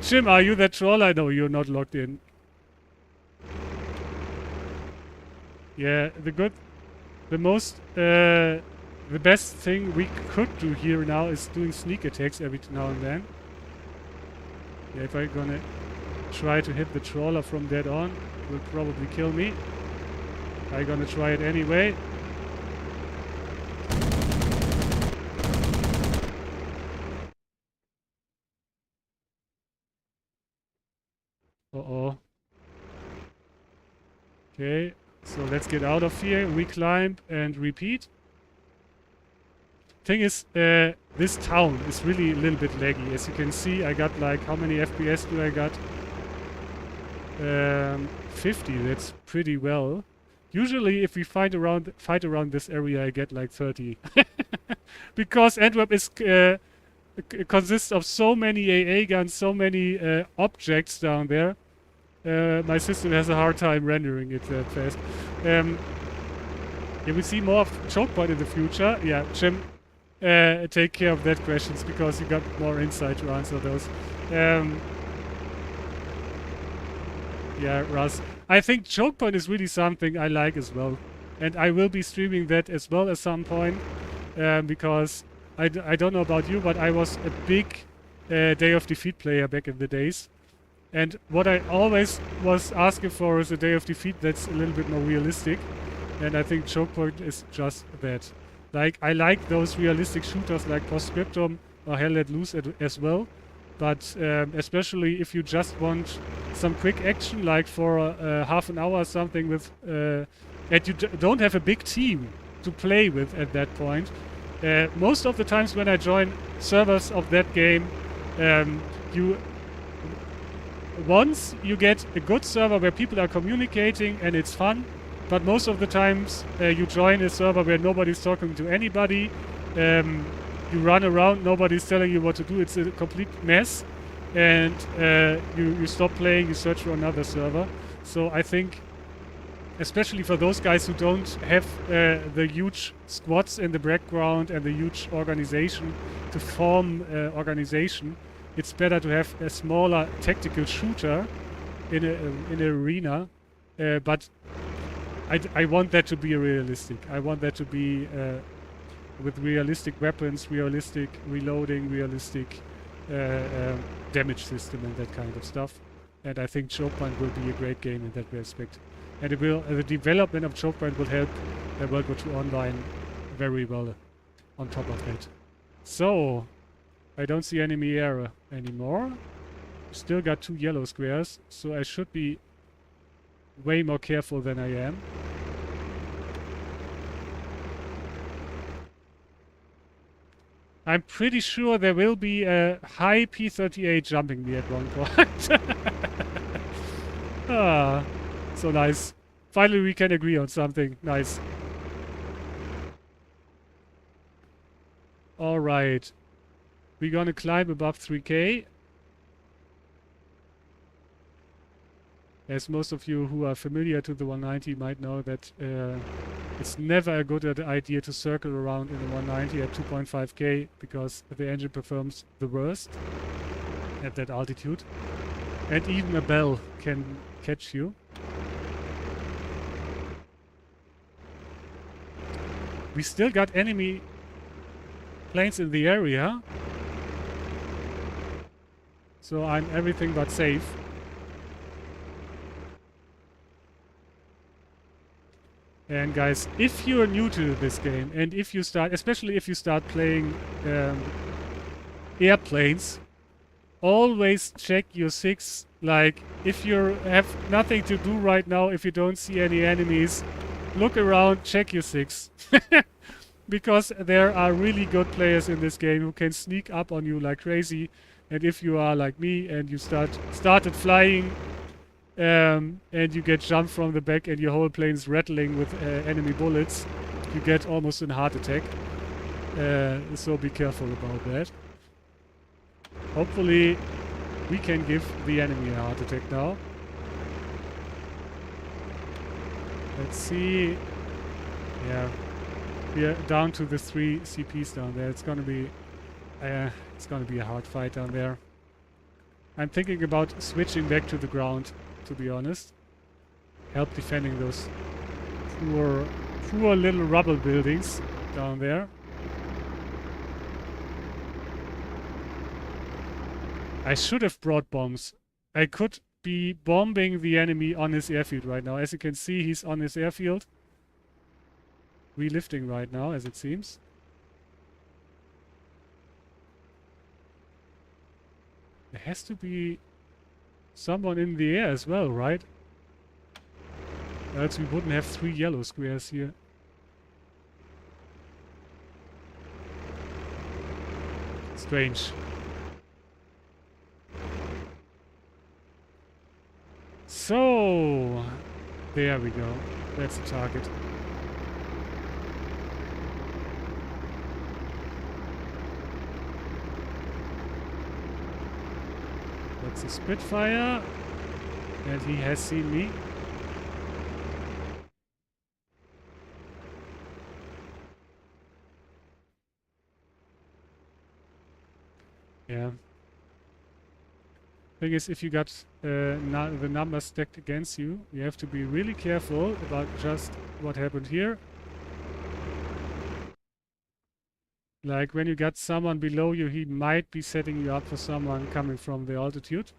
Jim, are you that trawler? No, you're not locked in. Yeah, the best thing we could do here now is doing sneak attacks every now and then. Yeah, if I'm gonna try to hit the trawler from that on, it will probably kill me. I'm gonna try it anyway. Uh-oh. Okay, so let's get out of here. We climb and repeat. Thing is, this town is really a little bit laggy. As you can see, I got like, how many FPS do I got? 50, that's pretty well. Usually, if we fight around this area, I get like 30. Because Antwerp is consists of so many AA guns, so many objects down there. My system has a hard time rendering it that fast. Yeah, we see more of choke point in the future. Yeah, Jim, take care of that questions because you got more insight to answer those. Yeah, Russ. I think choke point is really something I like as well. And I will be streaming that as well at some point. Because I don't know about you, but I was a big Day of Defeat player back in the days. And what I always was asking for is a Day of Defeat that's a little bit more realistic. And I think choke point is just that. Like, I like those realistic shooters like Postscriptum or Hell Let Loose as well. But especially if you just want some quick action, like for half an hour or something with... and you don't have a big team to play with at that point. Most of the times when I join servers of that game, once you get a good server where people are communicating and it's fun, but most of the times you join a server where nobody's talking to anybody, you run around, nobody's telling you what to do, it's a complete mess, and you stop playing, you search for another server. So I think, especially for those guys who don't have the huge squads in the background and the huge organization to form organization, it's better to have a smaller tactical shooter in an arena. But I want that to be realistic. I want that to be with realistic weapons, realistic reloading, realistic damage system and that kind of stuff. And I think Chokepoint will be a great game in that respect. And it will, the development of Chokepoint will help World War II Online very well on top of that. So, I don't see enemy area anymore. Still got 2 yellow squares, so I should be way more careful than I am. I'm pretty sure there will be a high P-38 jumping me at one point. Ah, so nice. Finally we can agree on something. Nice. Alright. We're gonna climb above 3K. As most of you who are familiar to the 190 might know that it's never a good idea to circle around in the 190 at 2.5K because the engine performs the worst at that altitude. And even a bell can catch you. We still got enemy planes in the area. So I'm everything but safe. And guys, if you're new to this game, and if you start, especially if you start playing airplanes, always check your six. Like, if you have nothing to do right now, if you don't see any enemies, look around, check your six. Because there are really good players in this game who can sneak up on you like crazy. And if you are like me and you started flying and you get jumped from the back and your whole plane's rattling with enemy bullets, you get almost a heart attack. So be careful about that. Hopefully we can give the enemy a heart attack now. Let's see. Yeah, we are down to the 3 CPs down there. It's gonna be a hard fight down there. I'm thinking about switching back to the ground, to be honest. Help defending those poor little rubble buildings down there. I should have brought bombs. I could be bombing the enemy on his airfield right now. As you can see, he's on his airfield. Relifting right now, as it seems. There has to be someone in the air as well, right? Else we wouldn't have 3 yellow squares here. Strange. So, there we go. That's the target. That's a Spitfire, and he has seen me. Yeah. Thing is, if you got the numbers stacked against you, you have to be really careful about just what happened here. Like when you got someone below you, he might be setting you up for someone coming from the altitude.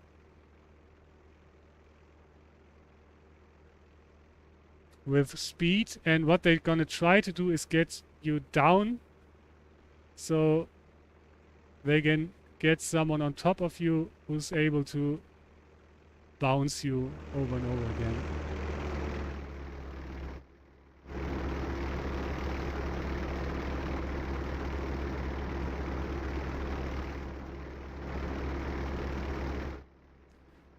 With speed, and what they're gonna try to do is get you down so they can get someone on top of you who's able to bounce you over and over again.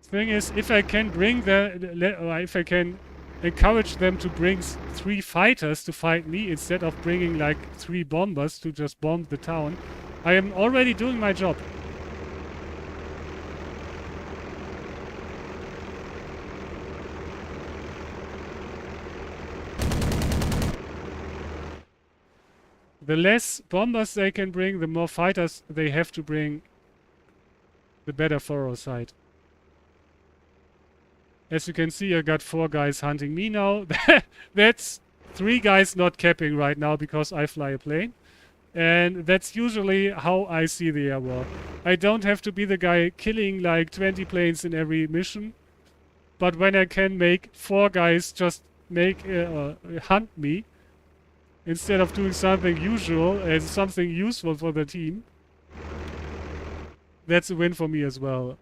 Thing is, if I can bring if I can encourage them to bring 3 fighters to fight me instead of bringing like 3 bombers to just bomb the town, I am already doing my job. The less bombers they can bring, the more fighters they have to bring, the better for our side. As you can see, I got 4 guys hunting me now. That's 3 guys not capping right now because I fly a plane. And that's usually how I see the air war. I don't have to be the guy killing like 20 planes in every mission. But when I can make 4 guys just hunt me, instead of doing something usual and something useful for the team, that's a win for me as well.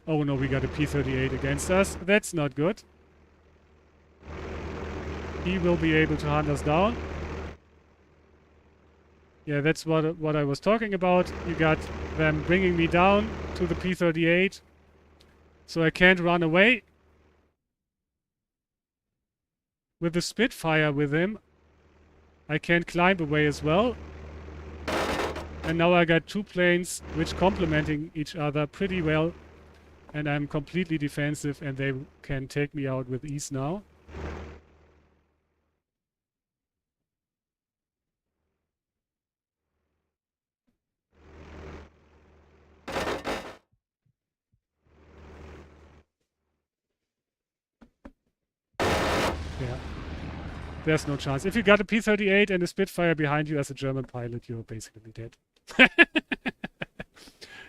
Oh no, we got a P-38 against us. That's not good. He will be able to hunt us down. Yeah, that's what I was talking about. You got them bringing me down to the P-38. So I can't run away. With the Spitfire with him, I can climb away as well. And now I got 2 planes which complementing each other pretty well. And I'm completely defensive and they can take me out with ease now. Yeah. There's no chance. If you got a P-38 and a Spitfire behind you as a German pilot, you're basically dead.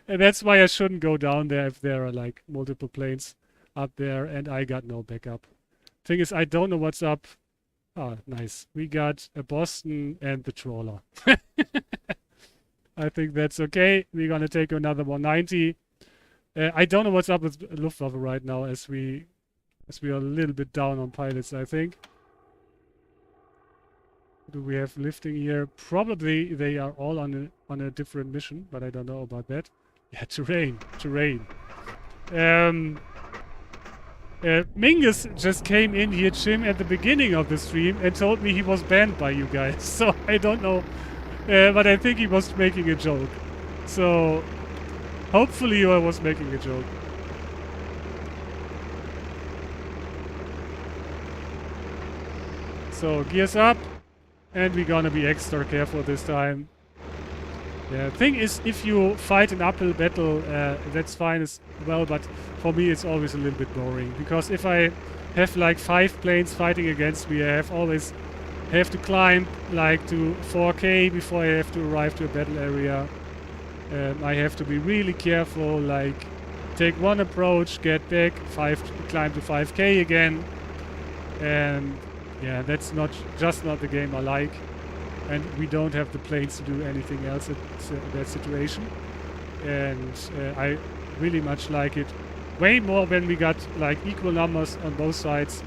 And that's why I shouldn't go down there if there are like multiple planes up there and I got no backup. Thing is, I don't know what's up. Ah, nice. We got a Boston and the trawler. I think that's okay. We're gonna take another 190. I don't know what's up with Luftwaffe right now as we are a little bit down on pilots, I think. Do we have lifting here? Probably they are all on a different mission, but I don't know about that. Yeah, terrain. Mingus just came in here, Jim, at the beginning of the stream and told me he was banned by you guys. So I don't know, but I think he was making a joke. So hopefully I was making a joke. So gears up. And we're gonna be extra careful this time. The thing is, if you fight an uphill battle, that's fine as well, but for me it's always a little bit boring. Because if I have like 5 planes fighting against me, I always have to climb like to 4K before I have to arrive to a battle area. I have to be really careful, like take one approach, get back, climb to 5K again. And yeah, that's just not the game I like, and we don't have the planes to do anything else in that situation. And I really much like it way more when we got like equal numbers on both sides,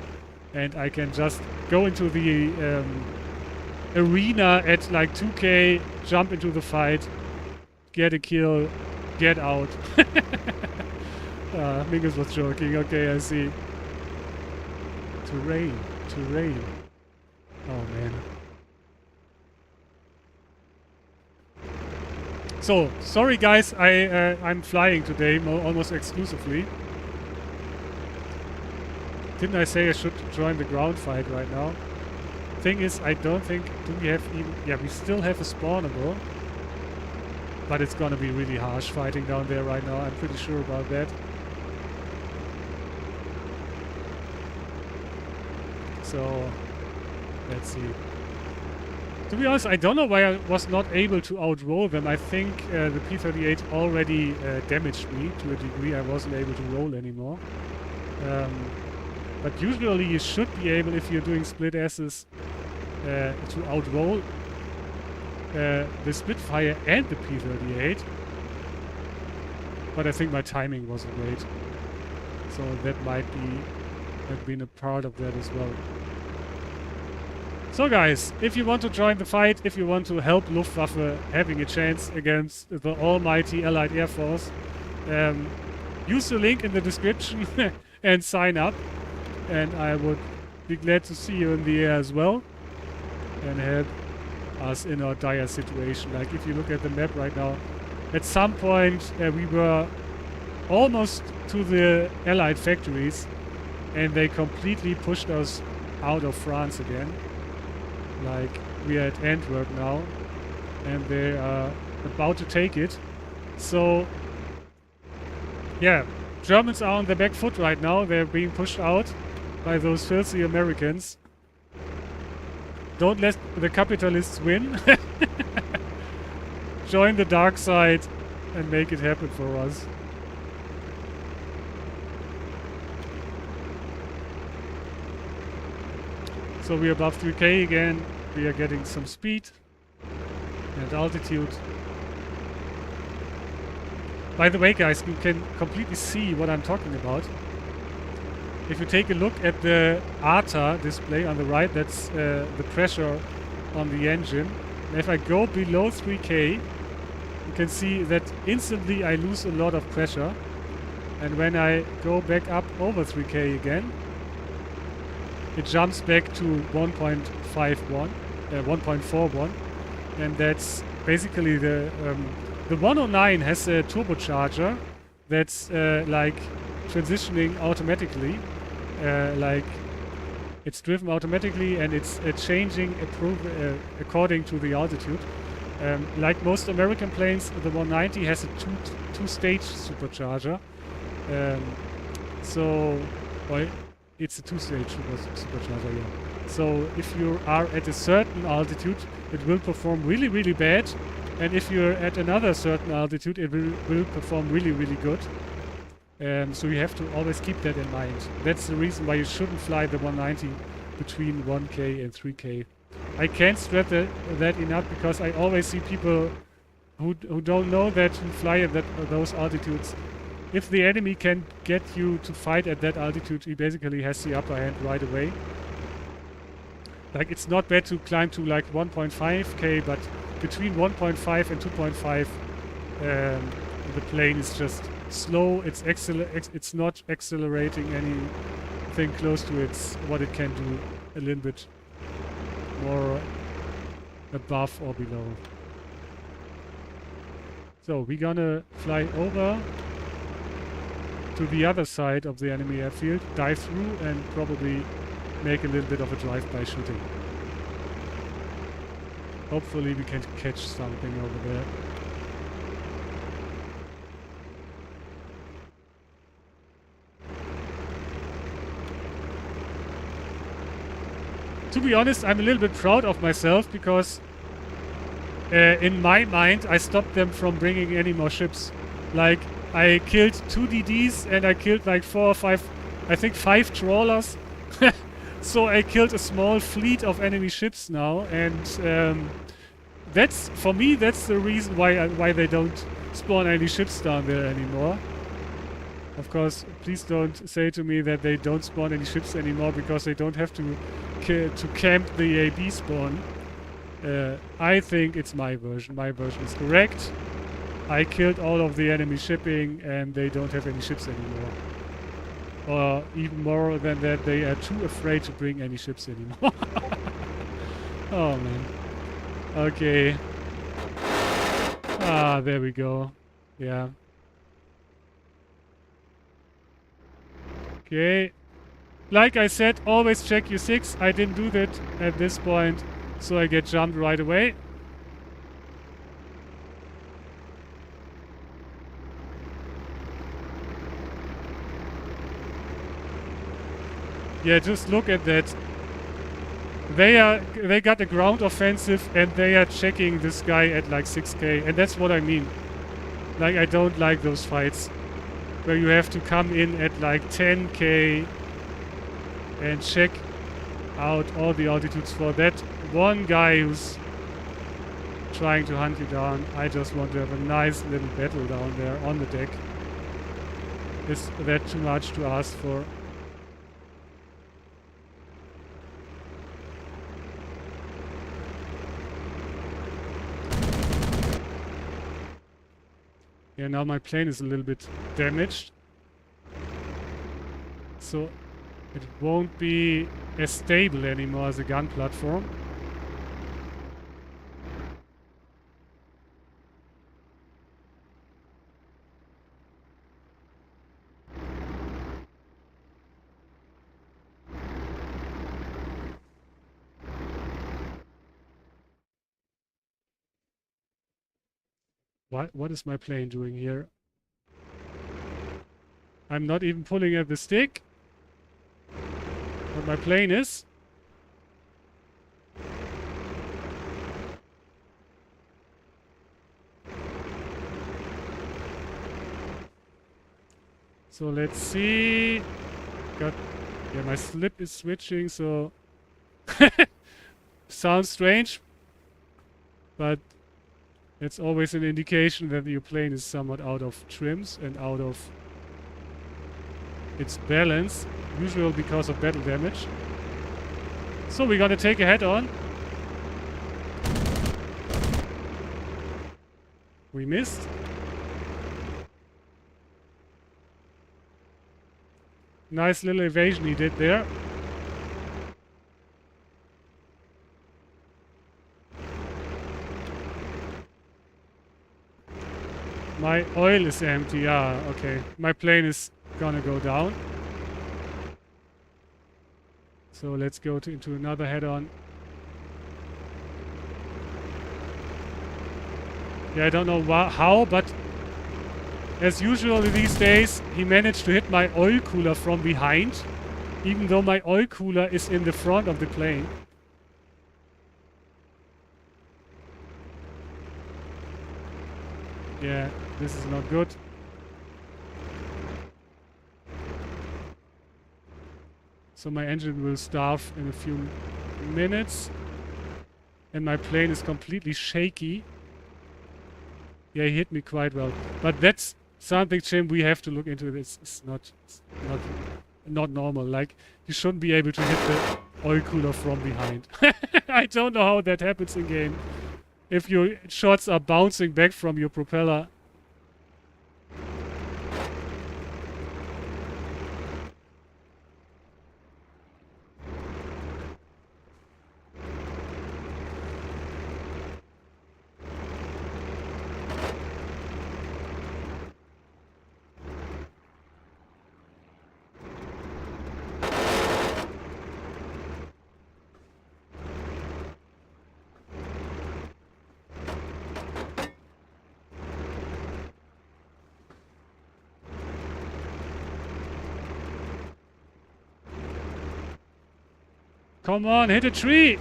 and I can just go into the arena at like 2K, jump into the fight, get a kill, get out. Mingus was joking. Okay, I see. Terrain. Oh man. So sorry guys, I'm flying today almost exclusively. Didn't I say I should join the ground fight right now? Thing is, I don't think we have even. Yeah, we still have a spawnable, but it's gonna be really harsh fighting down there right now. I'm pretty sure about that. So, let's see. To be honest, I don't know why I was not able to outroll them. I think the P-38 already damaged me to a degree. I wasn't able to roll anymore. But usually you should be able, if you're doing split S's, to outroll the Spitfire and the P-38. But I think my timing wasn't great. So that might have been a part of that as well. So guys, if you want to join the fight, if you want to help Luftwaffe having a chance against the almighty Allied Air Force, use the link in the description and sign up. And I would be glad to see you in the air as well and help us in our dire situation. Like if you look at the map right now, at some point we were almost to the Allied factories and they completely pushed us out of France again. Like we are at Antwerp now and they are about to take it. So yeah, Germans are on their back foot right now. They're being pushed out by those filthy Americans. Don't let the capitalists win. Join the dark side and make it happen for us. So we're above 3K again. We are getting some speed and altitude. By the way guys, you can completely see what I'm talking about. If you take a look at the ATA display on the right, that's the pressure on the engine. And if I go below 3K, you can see that instantly I lose a lot of pressure. And when I go back up over 3K again, it jumps back to 1.41, and that's basically the 109 has a turbocharger that's like transitioning automatically, like it's driven automatically and it's changing according to the altitude. Like most American planes, the 190 has a two-stage supercharger. So it's a two-stage supercharger, yeah. So if you are at a certain altitude, it will perform really, really bad. And if you're at another certain altitude, it will perform really, really good. So you have to always keep that in mind. That's the reason why you shouldn't fly the 190 between 1K and 3K. I can't stress that enough because I always see people who don't know that who fly at those altitudes. If the enemy can get you to fight at that altitude, he basically has the upper hand right away. Like, it's not bad to climb to like 1.5K, but between 1.5 and 2.5, the plane is just slow. It's not accelerating anything close to what it can do. A little bit more above or below. So we're gonna fly over to the other side of the enemy airfield, dive through, and probably make a little bit of a drive-by shooting. Hopefully we can catch something over there. To be honest, I'm a little bit proud of myself because in my mind I stopped them from bringing any more ships. Like, I killed 2 DDs and I killed like 4 or 5, I think 5 trawlers. So I killed a small fleet of enemy ships now, and that's, for me, that's the reason why they don't spawn any ships down there anymore. Of course, please don't say to me that they don't spawn any ships anymore because they don't have to camp the AB spawn. I think it's my version. My version is correct. I killed all of the enemy shipping and they don't have any ships anymore. Or even more than that, they are too afraid to bring any ships anymore. Oh man. Okay. Ah, there we go. Yeah. Okay. Like I said, always check your 6. I didn't do that at this point, so I get jumped right away. Yeah, just look at that. They got a ground offensive and they are checking this guy at like 6K, and that's what I mean. Like, I don't like those fights where you have to come in at like 10K and check out all the altitudes for that one guy who's trying to hunt you down. I just want to have a nice little battle down there on the deck. Is that too much to ask for? Yeah, now my plane is a little bit damaged. So it won't be as stable anymore as a gun platform. What is my plane doing here? I'm not even pulling at the stick. But my plane is. So let's see. Yeah, my slip is switching, so sounds strange, but it's always an indication that your plane is somewhat out of trims and out of its balance, usually because of battle damage. So we're gonna take a head-on. We missed. Nice little evasion he did there. My oil is empty. Ah, okay. My plane is gonna go down. So let's go into another head-on. Yeah, I don't know how, but as usual these days, he managed to hit my oil cooler from behind. even though my oil cooler is in the front of the plane. Yeah, this is not good. So my engine will starve in a few minutes. And my plane is completely shaky. Yeah, he hit me quite well. But that's something, Jim, we have to look into. This. It's not normal. Like, you shouldn't be able to hit the oil cooler from behind. I don't know how that happens in game. If your shots are bouncing back from your propeller. Come on, hit a tree!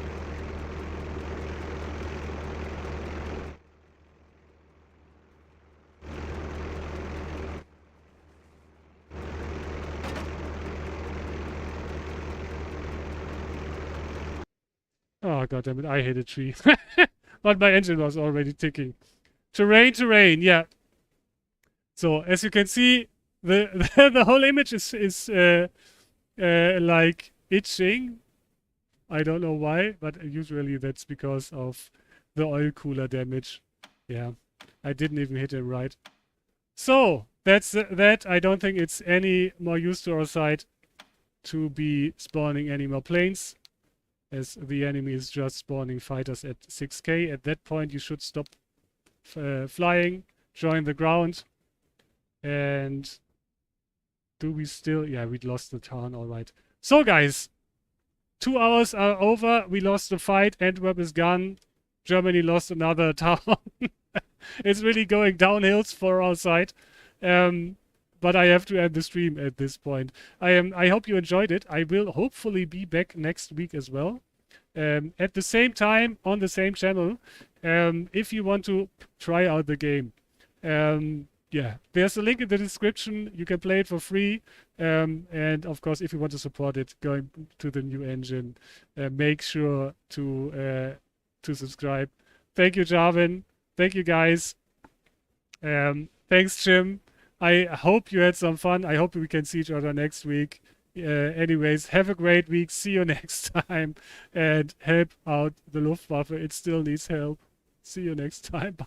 Oh, goddammit, I hit a tree. But my engine was already ticking. Terrain, yeah. So, as you can see, the whole image is like itching. I don't know why, but usually that's because of the oil cooler damage. Yeah, I didn't even hit him right. So, that's that. I don't think it's any more use to our side to be spawning any more planes, as the enemy is just spawning fighters at 6k. At that point, you should stop flying, join the ground, and do we still... Yeah, we lost the turn, alright. So, guys, 2 hours are over. We lost the fight. Antwerp is gone. Germany lost another town. It's really going downhills for our side. But I have to end the stream at this point. I hope you enjoyed it. I will hopefully be back next week as well. At the same time, on the same channel, if you want to try out the game. Yeah, there's a link in the description. You can play it for free. And of course, if you want to support it, going to the new engine, make sure to subscribe. Thank you, Jarvin. Thank you, guys. Thanks, Jim. I hope you had some fun. I hope we can see each other next week. Anyways, have a great week. See you next time. And help out the Luftwaffe. It still needs help. See you next time. Bye.